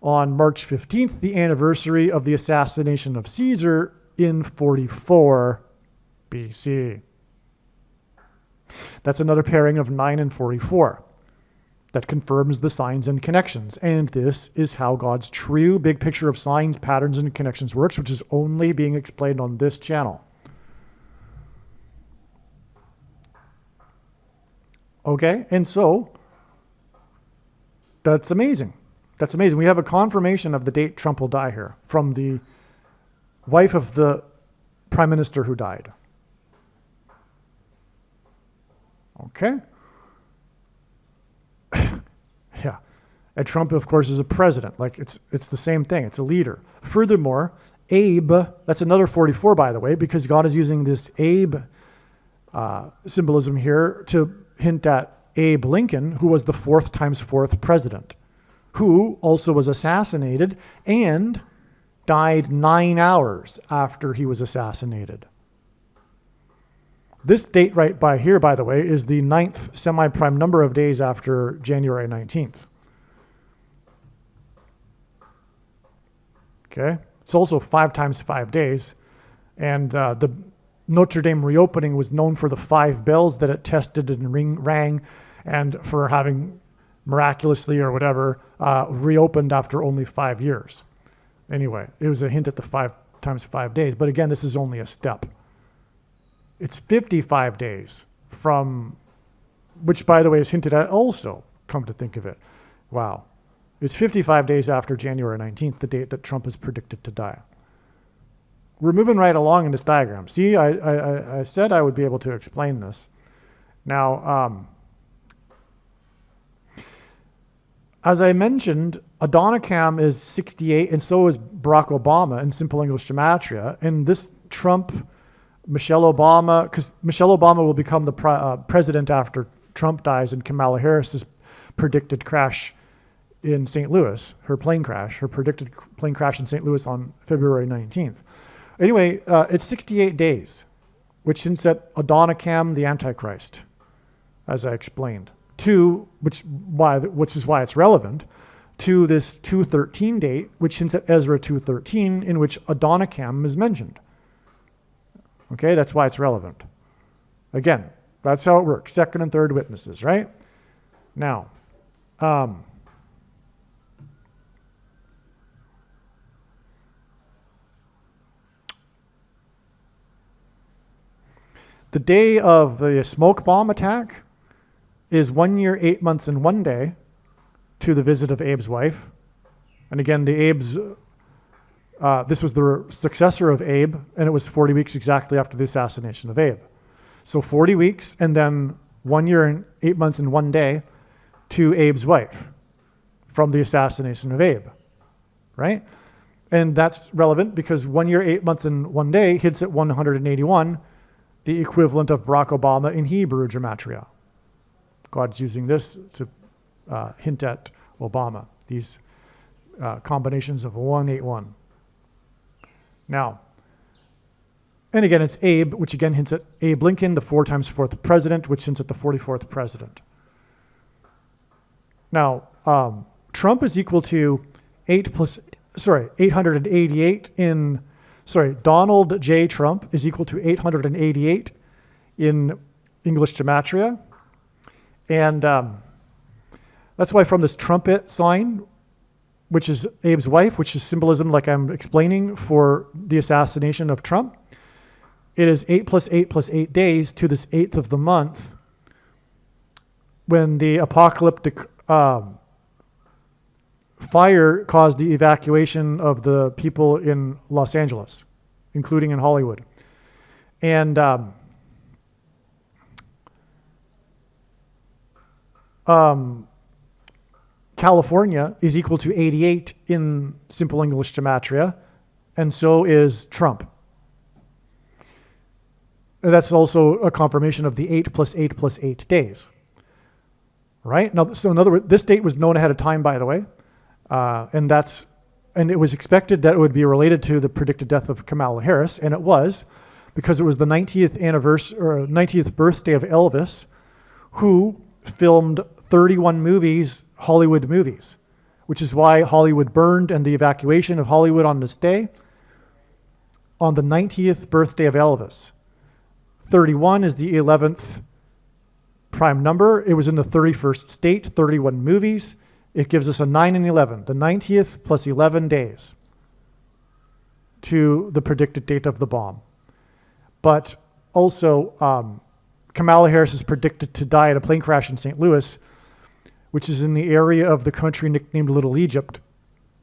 On March 15th, the anniversary of the assassination of Caesar in 44 BC. That's another pairing of 9 and 44 that confirms the signs and connections. And this is how God's true big picture of signs, patterns, and connections works, which is only being explained on this channel. Okay, and so that's amazing. That's amazing. We have a confirmation of the date Trump will die here from the wife of the prime minister who died. Okay. Yeah. And Trump, of course, is a president. Like it's the same thing. It's a leader. Furthermore, Abe, that's another 44, by the way, because God is using this Abe symbolism here to hint at Abe Lincoln, who was the 4th times 4th president, who also was assassinated and died 9 hours after he was assassinated. This date right by here, by the way, is the 9th semi-prime number of days after January 19th. Okay? It's also 5 times 5 days. And the Notre Dame reopening was known for the 5 bells that it tested and rang, and for having miraculously or whatever reopened after only 5 years. Anyway, it was a hint at the 5 times 5 days. But again, this is only a step. It's 55 days from, which by the way is hinted at also, come to think of it. Wow. It's 55 days after January 19th, the date that Trump is predicted to die. We're moving right along in this diagram. See, I said I would be able to explain this. Now, as I mentioned, Adonicam is 68, and so is Barack Obama in simple English gematria. And this Trump, Michelle Obama, because Michelle Obama will become the president after Trump dies, and Kamala Harris's predicted crash in St. Louis, her predicted plane crash in St. Louis on February 19th. Anyway, it's 68 days, which hints at Adonicam, the Antichrist, as I explained. Which is why it's relevant, to this 213 date, which hints at Ezra 213, in which Adonicam is mentioned. Okay, that's why it's relevant. Again, that's how it works. Second and third witnesses, right? Now, the day of the smoke bomb attack is 1 year, 8 months, and 1 day to the visit of Abe's wife. And again, this was the successor of Abe, and it was 40 weeks exactly after the assassination of Abe. So 40 weeks, and then 1 year and 8 months and 1 day to Abe's wife from the assassination of Abe, right? And that's relevant because 1 year, 8 months, and 1 day hits at 181, the equivalent of Barack Obama in Hebrew gematria. God's using this to hint at Obama, these combinations of 181. Now, and again, it's Abe, which again hints at Abe Lincoln, the 4 times 4th president, which hints at the 44th president. Now, Trump is equal to 888 in, Donald J. Trump is equal to 888 in English gematria. And that's why from this trumpet sign, which is Abe's wife, which is symbolism like I'm explaining for the assassination of Trump, it is 8 plus 8 plus 8 days to this 8th of the month when the apocalyptic fire caused the evacuation of the people in Los Angeles, including in Hollywood. And California is equal to 88 in simple English gematria, and so is Trump. And that's also a confirmation of the 8 plus 8 plus 8 days. Right? Now, so in other words, this date was known ahead of time, by the way, and it was expected that it would be related to the predicted death of Kamala Harris, and it was, because it was the 90th anniversary or 90th birthday of Elvis, who filmed 31 movies, Hollywood movies, which is why Hollywood burned and the evacuation of Hollywood on this day, on the 90th birthday of Elvis. 31 is the 11th prime number. It was in the 31st state, 31 movies. It gives us a 9 and 11, the 90th plus 11 days to the predicted date of the bomb. But also, Kamala Harris is predicted to die in a plane crash in St. Louis, which is in the area of the country nicknamed Little Egypt,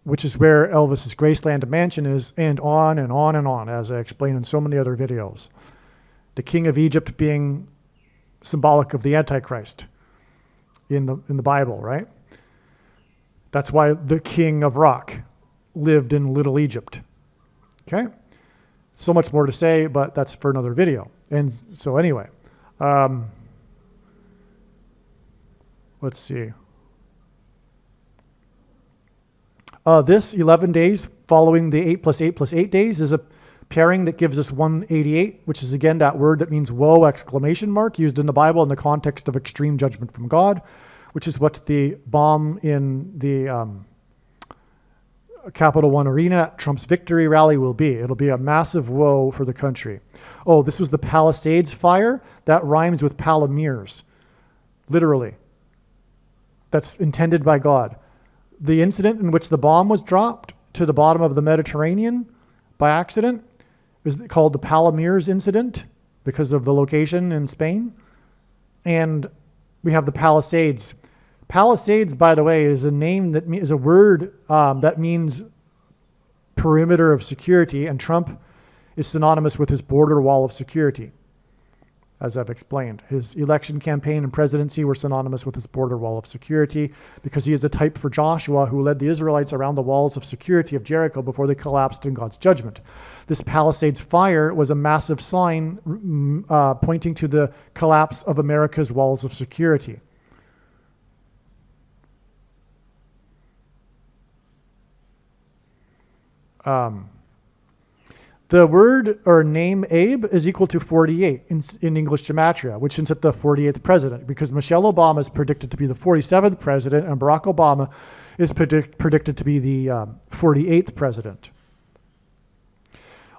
which is where Elvis's Graceland mansion is, and on and on and on, as I explained in so many other videos. The king of Egypt being symbolic of the Antichrist in the Bible, right? That's why the king of rock lived in Little Egypt. Okay? So much more to say, but that's for another video. And so anyway, let's see. This 11 days following the 8 plus 8 plus 8 days is a pairing that gives us 188, which is again that word that means woe exclamation mark, used in the Bible in the context of extreme judgment from God, which is what the bomb in the Capital One Arena at Trump's victory rally will be. It'll be a massive woe for the country. Oh, this was the Palisades fire. That rhymes with Palomirs, literally. That's intended by God. The incident in which the bomb was dropped to the bottom of the Mediterranean by accident is called the Palomirs incident because of the location in Spain. And we have the Palisades. Palisades, by the way, is a name that is a word that means perimeter of security, and Trump is synonymous with his border wall of security, as I've explained. His election campaign and presidency were synonymous with his border wall of security because he is a type for Joshua, who led the Israelites around the walls of security of Jericho before they collapsed in God's judgment. This Palisades fire was a massive sign pointing to the collapse of America's walls of security. The word or name Abe is equal to 48 in English gematria, which is at the 48th president, because Michelle Obama is predicted to be the 47th president and Barack Obama is predicted to be the 48th president.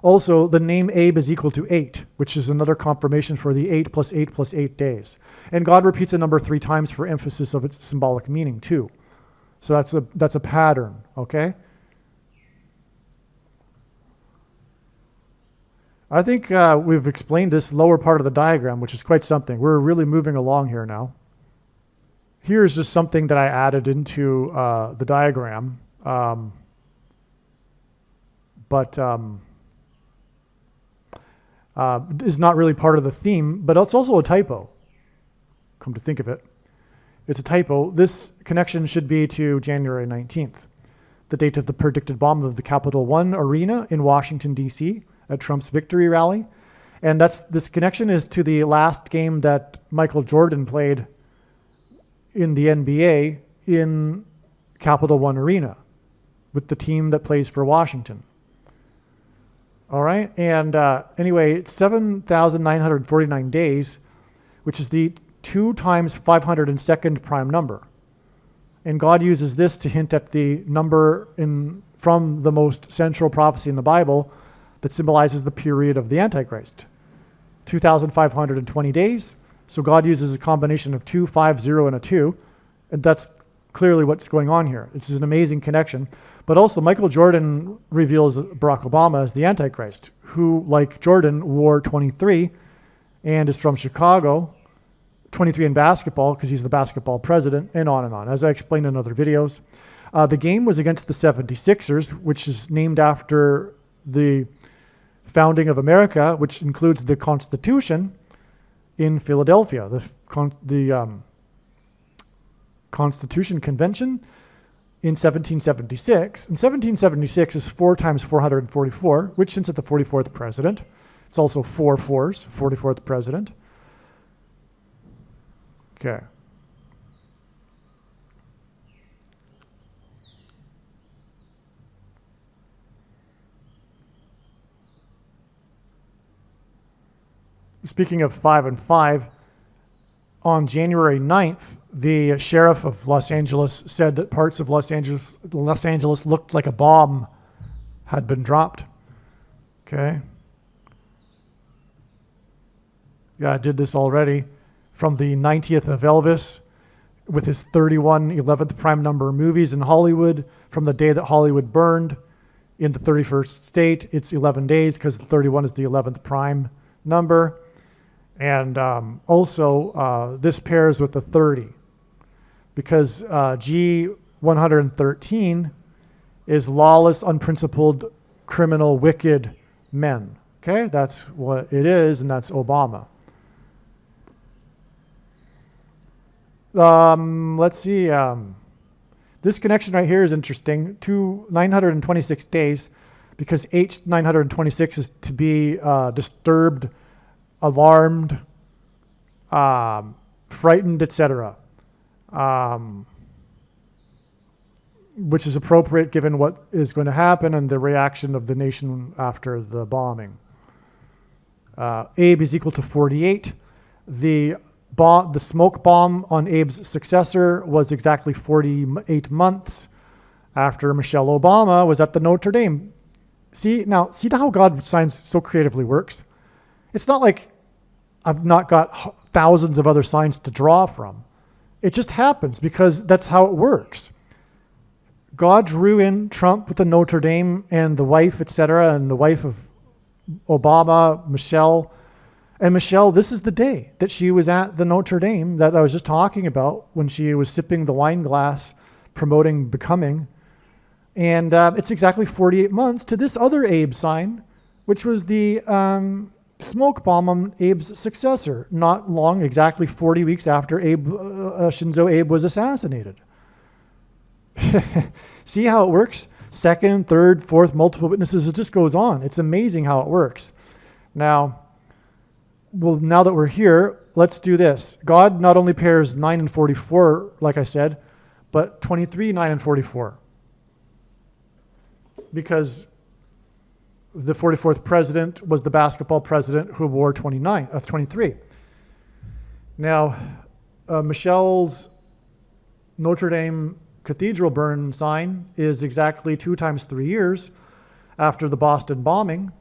Also, the name Abe is equal to 8, which is another confirmation for the 8 plus 8 plus 8 days. And God repeats a number 3 times for emphasis of its symbolic meaning too. So that's a pattern, okay? I think we've explained this lower part of the diagram, which is quite something. We're really moving along here now. Here's just something that I added into the diagram, but is not really part of the theme, but it's also a typo, come to think of it. It's a typo. This connection should be to January 19th, the date of the predicted bomb of the Capital One Arena in Washington, D.C., at Trump's victory rally. And this connection is to the last game that Michael Jordan played in the NBA in Capital One Arena with the team that plays for Washington. All right. And anyway, it's 7,949 days, which is the 2 times 502nd prime number. And God uses this to hint at the number from the most central prophecy in the Bible that symbolizes the period of the Antichrist, 2,520 days. So God uses a combination of 2, 5, 0, and a 2. And that's clearly what's going on here. It's an amazing connection. But also Michael Jordan reveals Barack Obama as the Antichrist, who, like Jordan, wore 23 and is from Chicago, 23 in basketball because he's the basketball president, and on, as I explained in other videos. The game was against the 76ers, which is named after the founding of America, which includes the Constitution in Philadelphia, the Constitution Convention in 1776. And 1776 is 4 times 444, which hints at the 44th president. It's also 4 fours, 44th president. Okay. Speaking of 5 and 5, on January 9th, the sheriff of Los Angeles said that parts of Los Angeles looked like a bomb had been dropped. Okay. Yeah, I did this already. From the 90th of Elvis, with his 31 11th prime number movies in Hollywood, from the day that Hollywood burned in the 31st state, it's 11 days because 31 is the 11th prime number. And also, this pairs with the 30 because G113 is lawless, unprincipled, criminal, wicked men. Okay, that's what it is, and that's Obama. Let's see. This connection right here is interesting. 926 days, because H926 is to be disturbed, alarmed, frightened, etc., which is appropriate given what is going to happen and the reaction of the nation after the bombing. Abe is equal to 48. The smoke bomb on Abe's successor was exactly 48 months after Michelle Obama was at the Notre Dame. See how God science so creatively works? It's not like I've not got thousands of other signs to draw from. It just happens because that's how it works. God drew in Trump with the Notre Dame and the wife, etc., and the wife of Obama, Michelle. And Michelle, this is the day that she was at the Notre Dame that I was just talking about when she was sipping the wine glass, promoting becoming. And it's exactly 48 months to this other Abe sign, which was the smoke bomb on Abe's successor, not long, exactly 40 weeks after Shinzo Abe was assassinated. See how it works? Second, third, fourth, multiple witnesses, it just goes on. It's amazing how it works. Now that we're here, let's do this. God not only pairs 9 and 44, like I said, but 23, 9, and 44. Because the 44th president was the basketball president who wore 23. Now, Michelle's Notre Dame Cathedral burn sign is exactly 2 times 3 years after the Boston bombing,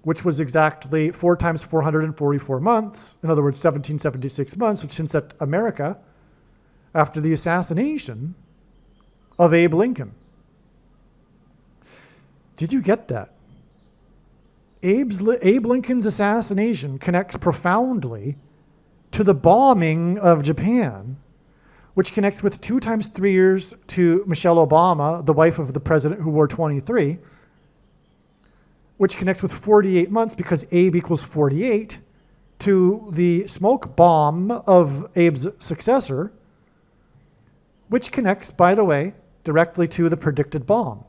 which was exactly 4 times 444 months, in other words, 1776 months, which hints at America, after the assassination of Abe Lincoln. Did you get that? Abe Lincoln's assassination connects profoundly to the bombing of Japan, which connects with 2 times 3 years to Michelle Obama, the wife of the president who wore 23, which connects with 48 months because Abe equals 48 to the smoke bomb of Abe's successor, which connects, by the way, directly to the predicted bomb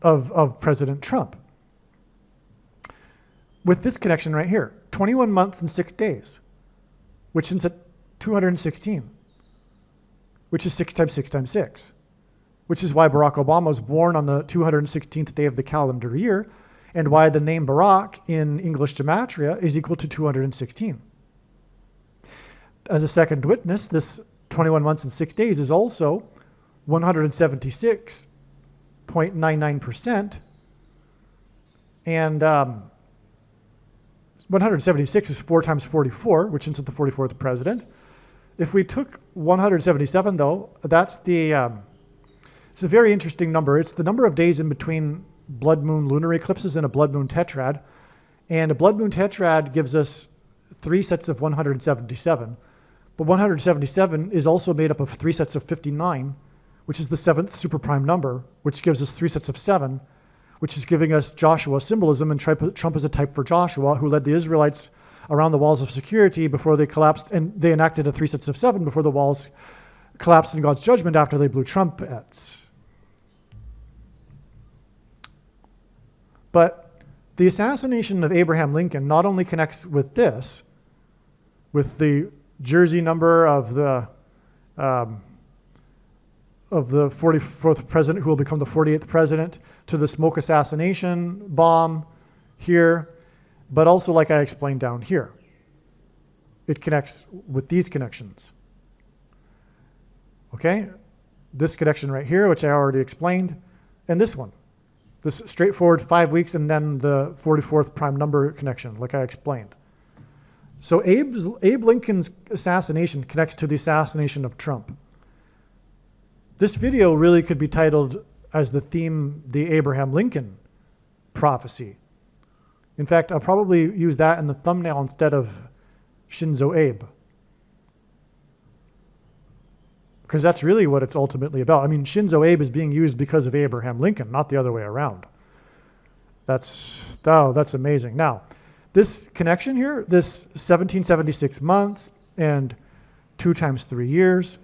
of President Trump. With this connection right here, 21 months and 6 days, which is at 216, which is 6 times 6 times 6, which is why Barack Obama was born on the 216th day of the calendar year, and why the name Barack in English gematria is equal to 216. As a second witness, this 21 months and 6 days is also 176.99%, and 176 is 4 times 44, which is the 44th president. If we took 177, though, that's it's a very interesting number. It's the number of days in between blood moon lunar eclipses and a blood moon tetrad. And a blood moon tetrad gives us 3 sets of 177. But 177 is also made up of 3 sets of 59, which is the 7th superprime number, which gives us 3 sets of 7, which is giving us Joshua symbolism. And Trump is a type for Joshua, who led the Israelites around the walls of security before they collapsed, and they enacted a 3 sets of 7 before the walls collapsed in God's judgment after they blew trumpets. But the assassination of Abraham Lincoln not only connects with this, with the jersey number of the 44th president who will become the 48th president, to the smoke assassination bomb here, but also, like I explained down here, it connects with these connections. Okay? This connection right here, which I already explained, and this one. This straightforward 5 weeks and then the 44th prime number connection, like I explained. So Abe Lincoln's assassination connects to the assassination of Trump. This video really could be titled as the theme, the Abraham Lincoln prophecy. In fact, I'll probably use that in the thumbnail instead of Shinzo Abe. Because that's really what it's ultimately about. I mean, Shinzo Abe is being used because of Abraham Lincoln, not the other way around. That's amazing. Now, this connection here, this 1776 months and 2 times 3 years.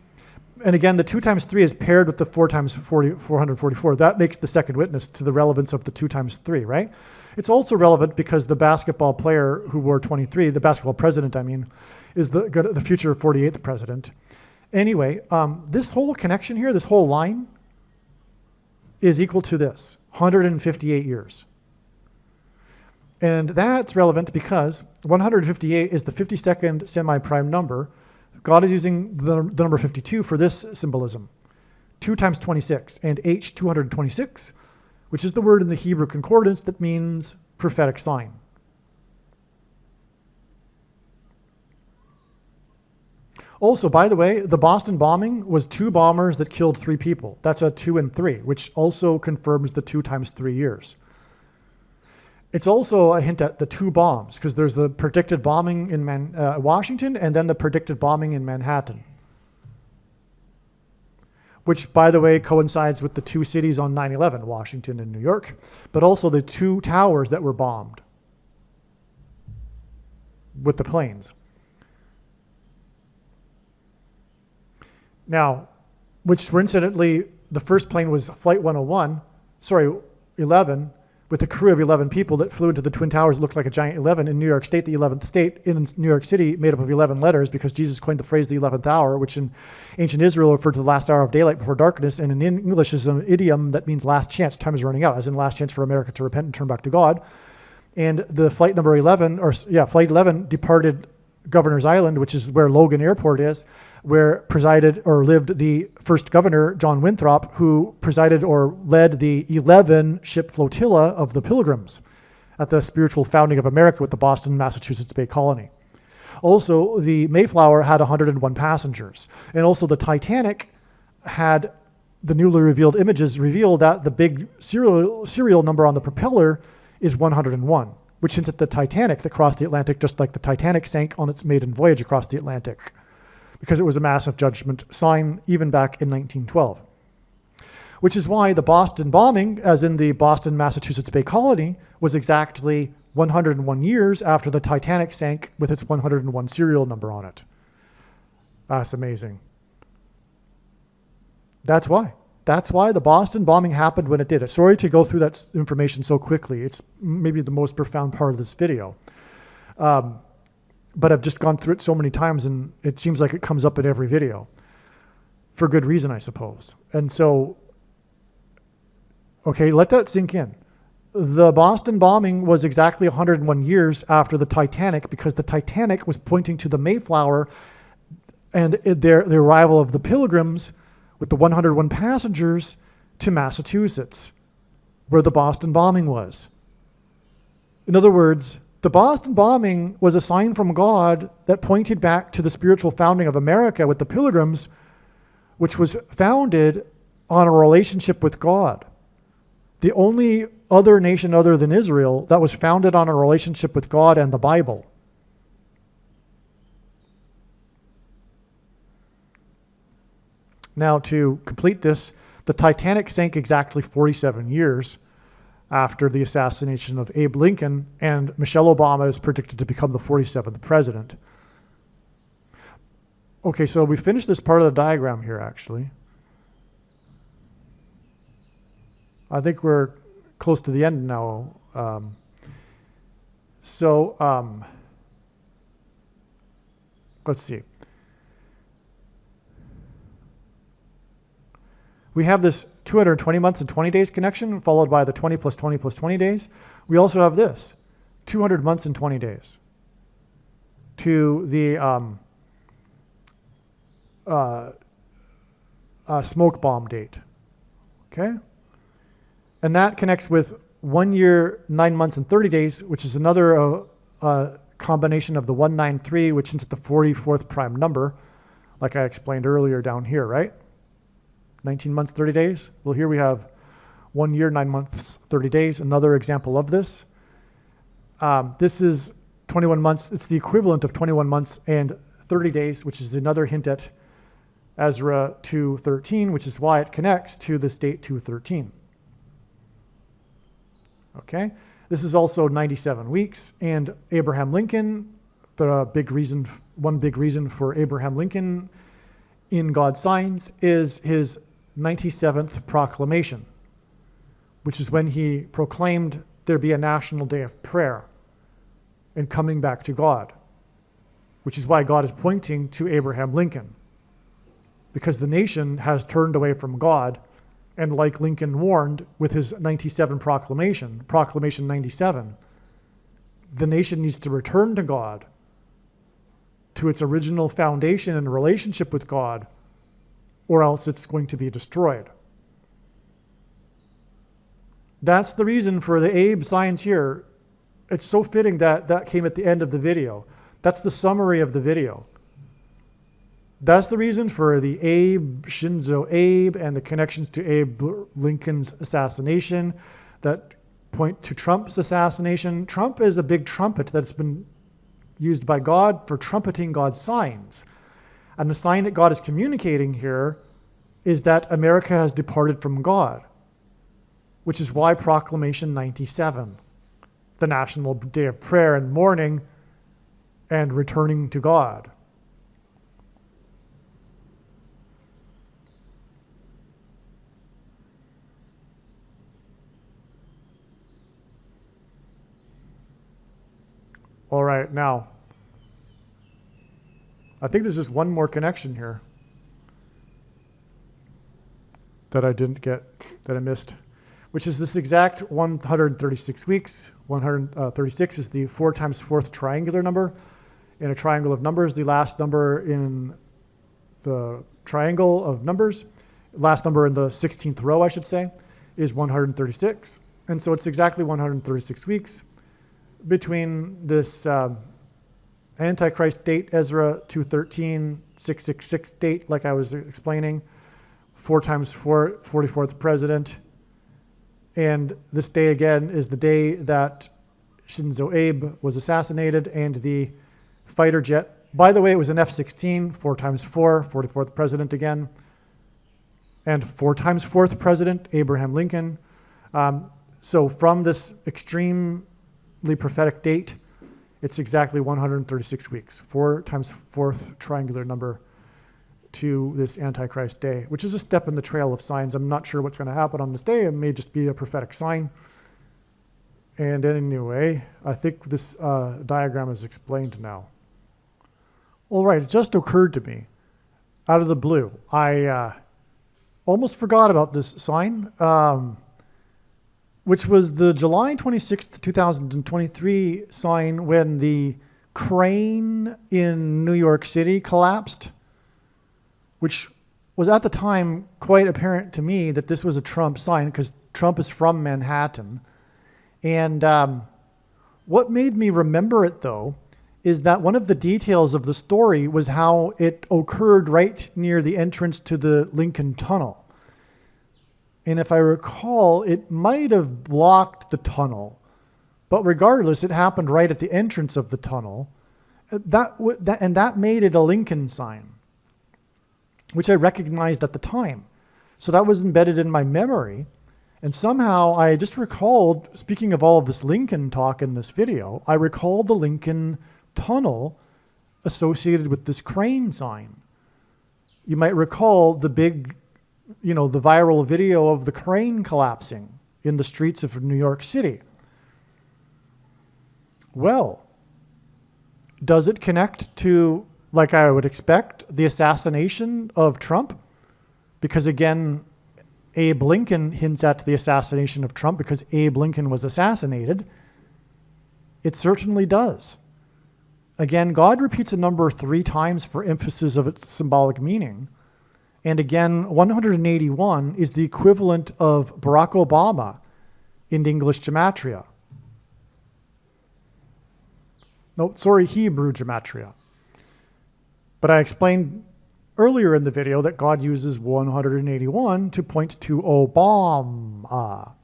And again, the 2 times 3 is paired with the 4 times 444. That makes the second witness to the relevance of the 2 times 3, right? It's also relevant because the basketball player who wore 23, the basketball president, I mean, is the future 48th president. Anyway, this whole connection here, this whole line, is equal to this, 158 years. And that's relevant because 158 is the 52nd semi-prime number. God is using the number 52 for this symbolism. 2 times 26, and H 226, which is the word in the Hebrew concordance that means prophetic sign. Also, by the way, the Boston bombing was 2 bombers that killed 3 people. That's a 2 and 3, which also confirms the 2 times 3 years. It's also a hint at the 2 bombs, because there's the predicted bombing in Washington and then the predicted bombing in Manhattan, which, by the way, coincides with the 2 cities on 9/11, Washington and New York, but also the 2 towers that were bombed with the planes. Now, which were incidentally, the first plane was Flight 11, with a crew of 11 people that flew into the Twin Towers. It looked like a giant 11 in New York State, the 11th state in New York City, made up of 11 letters, because Jesus coined the phrase the 11th hour, which in ancient Israel referred to the last hour of daylight before darkness, and in English is an idiom that means last chance, time is running out, as in last chance for America to repent and turn back to God. And the flight number 11, Flight 11 departed Governor's Island, which is where Logan Airport is, where presided or lived the first governor, John Winthrop, who presided or led the 11-ship flotilla of the Pilgrims at the spiritual founding of America with the Boston, Massachusetts Bay Colony. Also, the Mayflower had 101 passengers. And also the Titanic had the newly revealed images reveal that the big serial number on the propeller is 101. Which hints at the Titanic that crossed the Atlantic, just like the Titanic sank on its maiden voyage across the Atlantic, because it was a massive judgment sign even back in 1912. Which is why the Boston bombing, as in the Boston, Massachusetts Bay Colony, was exactly 101 years after the Titanic sank with its 101 serial number on it. That's amazing. That's why. That's why the Boston bombing happened when it did. Sorry to go through that information so quickly. It's maybe the most profound part of this video. But I've just gone through it so many times, and it seems like it comes up in every video. For good reason, I suppose. And so, okay, let that sink in. The Boston bombing was exactly 101 years after the Titanic, because the Titanic was pointing to the Mayflower and the arrival of the Pilgrims with the 101 passengers to Massachusetts, where the Boston bombing was. In other words, the Boston bombing was a sign from God that pointed back to the spiritual founding of America with the Pilgrims, which was founded on a relationship with God. The only other nation other than Israel that was founded on a relationship with God and the Bible. Now, to complete this, the Titanic sank exactly 47 years after the assassination of Abe Lincoln, and Michelle Obama is predicted to become the 47th president. Okay, so we finished this part of the diagram here, actually. I think we're close to the end now. Let's see. We have this 220 months and 20 days connection, followed by the 20 plus 20 plus 20 days. We also have this, 200 months and 20 days, to the smoke bomb date. Okay? And that connects with 1 year, 9 months, and 30 days, which is another combination of the 193, which is the 44th prime number, like I explained earlier down here, right? 19 months, 30 days. Well, here we have 1 year, 9 months, 30 days. Another example of this. This is 21 months. It's the equivalent of 21 months and 30 days, which is another hint at Ezra 2:13, which is why it connects to this date 2:13. Okay. This is also 97 weeks. And Abraham Lincoln, one big reason for Abraham Lincoln in God's signs is his 97th proclamation, which is when he proclaimed there be a national day of prayer and coming back to God, which is why God is pointing to Abraham Lincoln, because the nation has turned away from God, and like Lincoln warned with his 97 proclamation 97, the nation needs to return to God, to its original foundation and relationship with God, or else it's going to be destroyed. That's the reason for the Abe signs here. It's so fitting that that came at the end of the video. That's the summary of the video. That's the reason for the Abe, Shinzo Abe, and the connections to Abe Lincoln's assassination that point to Trump's assassination. Trump is a big trumpet that's been used by God for trumpeting God's signs. And the sign that God is communicating here is that America has departed from God, which is why Proclamation 97, the National Day of Prayer and Mourning and returning to God. All right, now, I think there's just one more connection here that I didn't get, that I missed, which is this exact 136 weeks. 136 is the 4 times 4th triangular number. In a triangle of numbers, the last number in the triangle of numbers, last number in the 16th row, I should say, is 136. And so it's exactly 136 weeks between this Antichrist date, Ezra 2:13, 666 date, like I was explaining, 4 times 4, 44th president. And this day again is the day that Shinzo Abe was assassinated, and the fighter jet, by the way, it was an F-16, 4 times 4, 44th president again, and 4 times 4th president, Abraham Lincoln. So from this extremely prophetic date, it's exactly 136 weeks, 4 times 4th triangular number to this Antichrist day, which is a step in the trail of signs. I'm not sure what's going to happen on this day. It may just be a prophetic sign. And anyway, I think this diagram is explained now. All right, it just occurred to me, out of the blue, I almost forgot about this sign, which was the July 26th, 2023 sign when the crane in New York City collapsed, which was at the time quite apparent to me that this was a Trump sign because Trump is from Manhattan. And what made me remember it, though, is that one of the details of the story was how it occurred right near the entrance to the Lincoln Tunnel. And if I recall, it might have blocked the tunnel. But regardless, it happened right at the entrance of the tunnel. That made it a Lincoln sign, which I recognized at the time. So that was embedded in my memory. And somehow I just recalled, speaking of all of this Lincoln talk in this video, I recalled the Lincoln tunnel associated with this crane sign. You might recall the big, the viral video of the crane collapsing in the streets of New York City. Well, does it connect to, like I would expect, the assassination of Trump? Because again, Abe Lincoln hints at the assassination of Trump because Abe Lincoln was assassinated. It certainly does. Again, God repeats a number 3 times for emphasis of its symbolic meaning. And again, 181 is the equivalent of Barack Obama in English gematria. No, sorry, Hebrew gematria. But I explained earlier in the video that God uses 181 to point to Obama.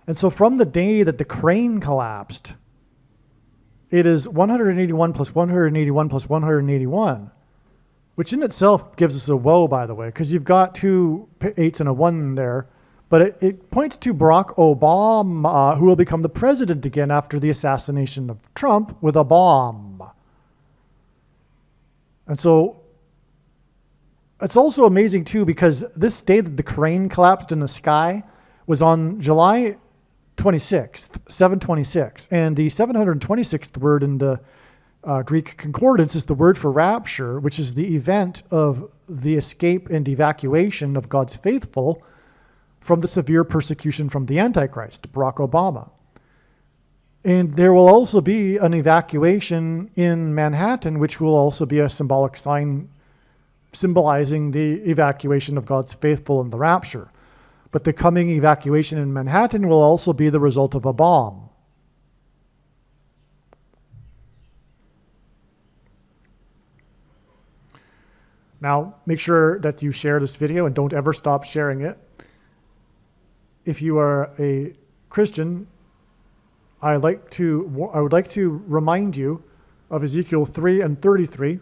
And so from the day that the crane collapsed, it is 181 plus 181 plus 181, which in itself gives us a woe, by the way, because you've got 2 8s and a 1 there. But it points to Barack Obama, who will become the president again after the assassination of Trump with a bomb. And so it's also amazing, too, because this day that the crane collapsed in the sky was on July 26th, 726. And the 726th word in the Greek concordance is the word for rapture, which is the event of the escape and evacuation of God's faithful from the severe persecution from the Antichrist, Barack Obama. And there will also be an evacuation in Manhattan, which will also be a symbolic sign symbolizing the evacuation of God's faithful in the rapture. But the coming evacuation in Manhattan will also be the result of a bomb. Now, make sure that you share this video and don't ever stop sharing it. If you are a Christian, I would like to remind you of Ezekiel 3 and 33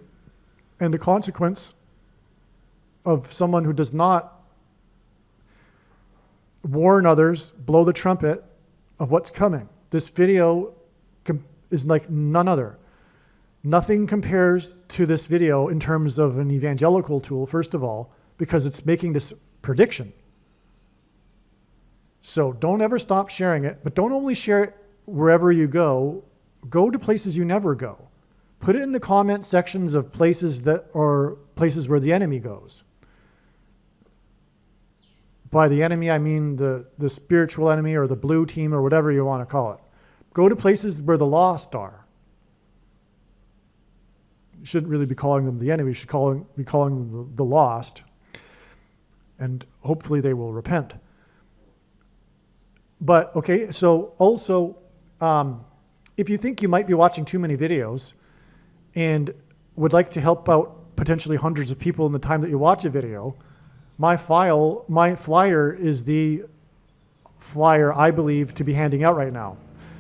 and the consequence of someone who does not warn others, blow the trumpet of what's coming. This video is like none other. Nothing compares to this video in terms of an evangelical tool, first of all, because it's making this prediction. So don't ever stop sharing it, but don't only share it wherever you go. Go to places you never go. Put it in the comment sections of places that are places where the enemy goes. By the enemy, I mean the spiritual enemy or the blue team or whatever you want to call it. Go to places where the lost are. You shouldn't really be calling them the enemy. You should be calling them the lost. And hopefully they will repent. But, okay, so also, if you think you might be watching too many videos and would like to help out potentially hundreds of people in the time that you watch a video, my flyer is the flyer I believe to be handing out right now.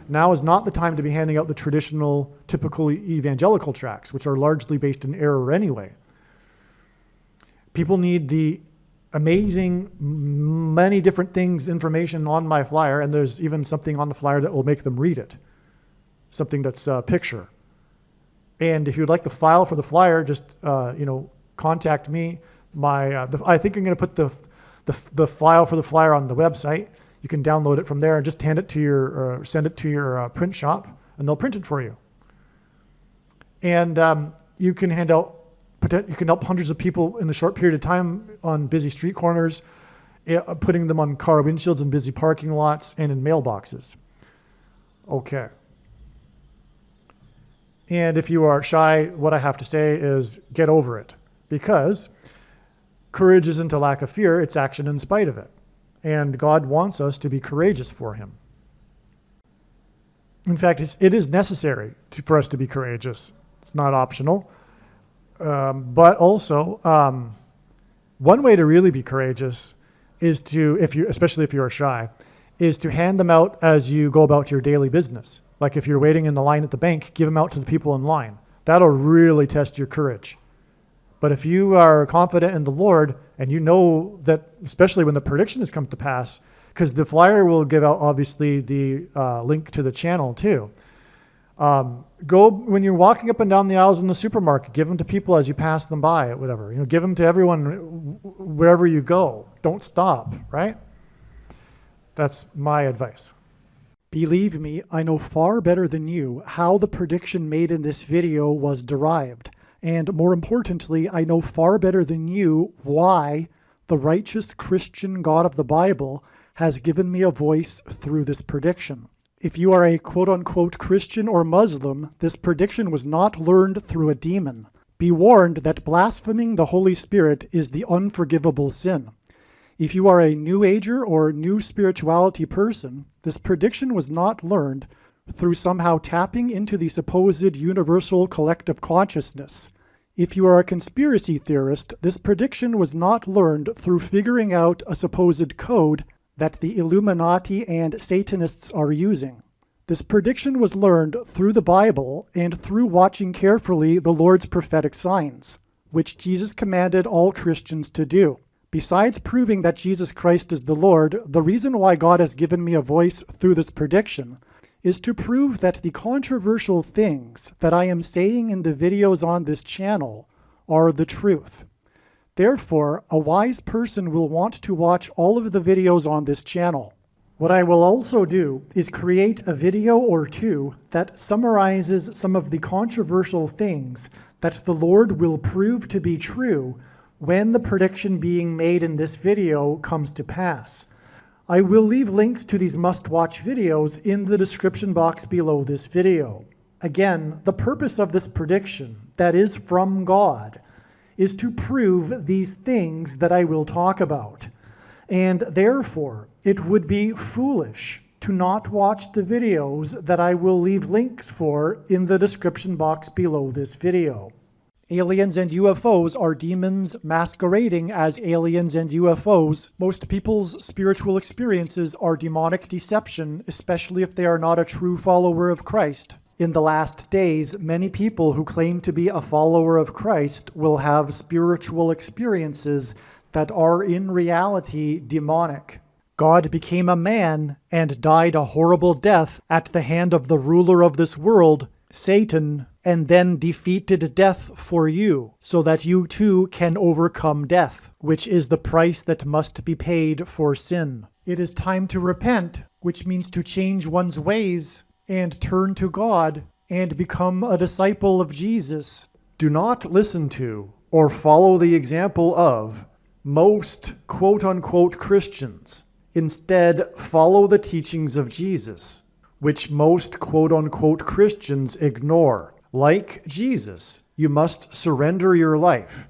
Now is not the time to be handing out the traditional, typical evangelical tracts, which are largely based in error anyway. People need the amazing, many different things, information on my flyer, and there's even something on the flyer that will make them read it. Something that's a picture. And if you'd like the file for the flyer, just contact me. I think I'm going to put the file for the flyer on the website. You can download it from there and just send it to your print shop, and they'll print it for you. And you can help hundreds of people in a short period of time on busy street corners, putting them on car windshields in busy parking lots and in mailboxes. Okay. And if you are shy, what I have to say is get over it, because courage isn't a lack of fear, it's action in spite of it. And God wants us to be courageous for him. In fact, it is necessary for us to be courageous. It's not optional. But also, one way to really be courageous is to, especially if you're shy, is to hand them out as you go about your daily business. Like if you're waiting in the line at the bank, give them out to the people in line. That'll really test your courage. But if you are confident in the Lord and you know that, especially when the prediction has come to pass, because the flyer will give out obviously the link to the channel too. Go when you're walking up and down the aisles in the supermarket, give them to people as you pass them by, whatever. Give them to everyone wherever you go. Don't stop, right? That's my advice. Believe me, I know far better than you how the prediction made in this video was derived. And more importantly, I know far better than you why the righteous Christian God of the Bible has given me a voice through this prediction. If you are a quote-unquote Christian or Muslim, this prediction was not learned through a demon. Be warned that blaspheming the Holy Spirit is the unforgivable sin. If you are a New Ager or New Spirituality person, this prediction was not learned through somehow tapping into the supposed universal collective consciousness. If you are a conspiracy theorist, this prediction was not learned through figuring out a supposed code that the Illuminati and Satanists are using. This prediction was learned through the Bible and through watching carefully the Lord's prophetic signs, which Jesus commanded all Christians to do. Besides proving that Jesus Christ is the Lord, the reason why God has given me a voice through this prediction is to prove that the controversial things that I am saying in the videos on this channel are the truth. Therefore, a wise person will want to watch all of the videos on this channel. What I will also do is create a video or two that summarizes some of the controversial things that the Lord will prove to be true when the prediction being made in this video comes to pass. I will leave links to these must-watch videos in the description box below this video. Again, the purpose of this prediction, that is from God, is to prove these things that I will talk about. And therefore, it would be foolish to not watch the videos that I will leave links for in the description box below this video. Aliens and UFOs are demons masquerading as aliens and UFOs. Most people's spiritual experiences are demonic deception, especially if they are not a true follower of Christ. In the last days, many people who claim to be a follower of Christ will have spiritual experiences that are in reality demonic. God became a man and died a horrible death at the hand of the ruler of this world, Satan, and then defeated death for you, so that you too can overcome death, which is the price that must be paid for sin. It is time to repent, which means to change one's ways and turn to God and become a disciple of Jesus. Do not listen to or follow the example of most quote-unquote Christians. Instead, follow the teachings of Jesus, which most quote-unquote Christians ignore. Like Jesus, you must surrender your life.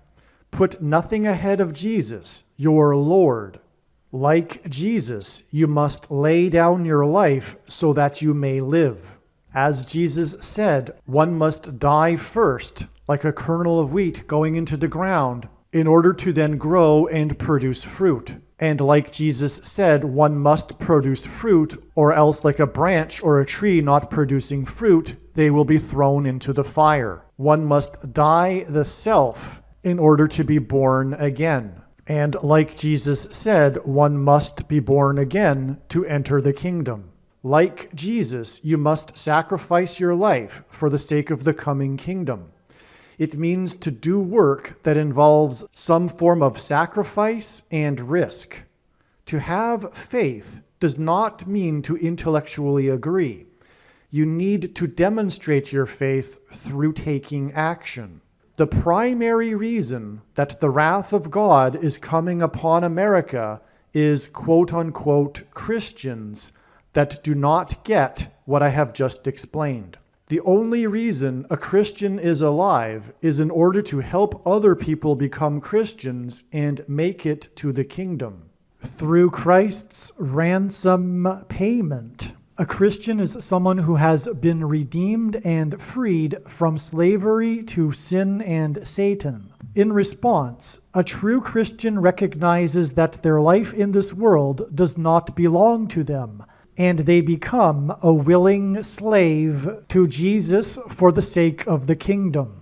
Put nothing ahead of Jesus, your Lord. Like Jesus, you must lay down your life so that you may live. As Jesus said, one must die first, like a kernel of wheat going into the ground, in order to then grow and produce fruit. And like Jesus said, one must produce fruit, or else like a branch or a tree not producing fruit, they will be thrown into the fire. One must die the self in order to be born again. And like Jesus said, one must be born again to enter the kingdom. Like Jesus, you must sacrifice your life for the sake of the coming kingdom. It means to do work that involves some form of sacrifice and risk. To have faith does not mean to intellectually agree. You need to demonstrate your faith through taking action. The primary reason that the wrath of God is coming upon America is quote-unquote Christians that do not get what I have just explained. The only reason a Christian is alive is in order to help other people become Christians and make it to the kingdom. Through Christ's ransom payment, a Christian is someone who has been redeemed and freed from slavery to sin and Satan. In response, a true Christian recognizes that their life in this world does not belong to them, and they become a willing slave to Jesus for the sake of the kingdom.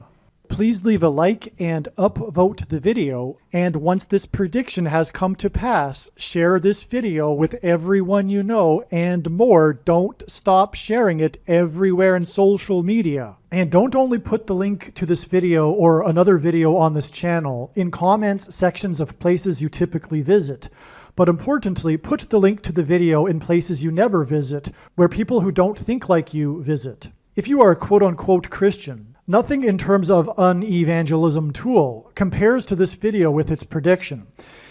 Please leave a like and upvote the video, and once this prediction has come to pass, share this video with everyone you know, and more, don't stop sharing it everywhere in social media. And don't only put the link to this video or another video on this channel in comments sections of places you typically visit, but importantly, put the link to the video in places you never visit, where people who don't think like you visit. If you are a quote-unquote Christian, nothing in terms of an evangelism tool compares to this video with its prediction.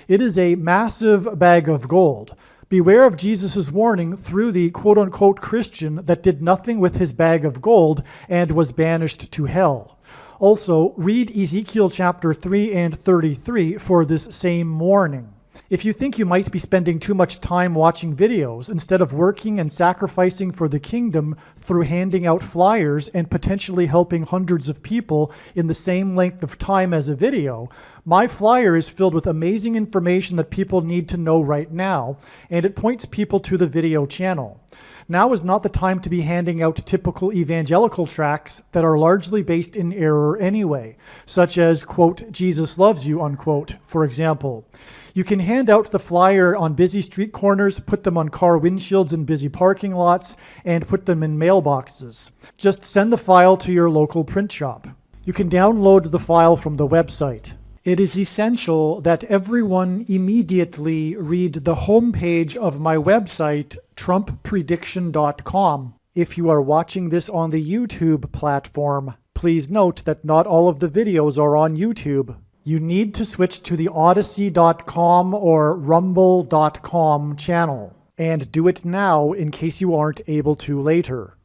It is a massive bag of gold. Beware of Jesus' warning through the quote-unquote Christian that did nothing with his bag of gold and was banished to hell. Also, read Ezekiel chapter 3 and 33 for this same warning. If you think you might be spending too much time watching videos instead of working and sacrificing for the kingdom through handing out flyers and potentially helping hundreds of people in the same length of time as a video, my flyer is filled with amazing information that people need to know right now, and it points people to the video channel. Now is not the time to be handing out typical evangelical tracts that are largely based in error anyway, such as, quote, Jesus loves you, unquote, for example. You can hand out the flyer on busy street corners, put them on car windshields in busy parking lots, and put them in mailboxes. Just send the file to your local print shop. You can download the file from the website. It is essential that everyone immediately read the homepage of my website, TrumpPrediction.com. If you are watching this on the YouTube platform, please note that not all of the videos are on YouTube. You need to switch to the Odyssey.com or Rumble.com channel, and do it now in case you aren't able to later.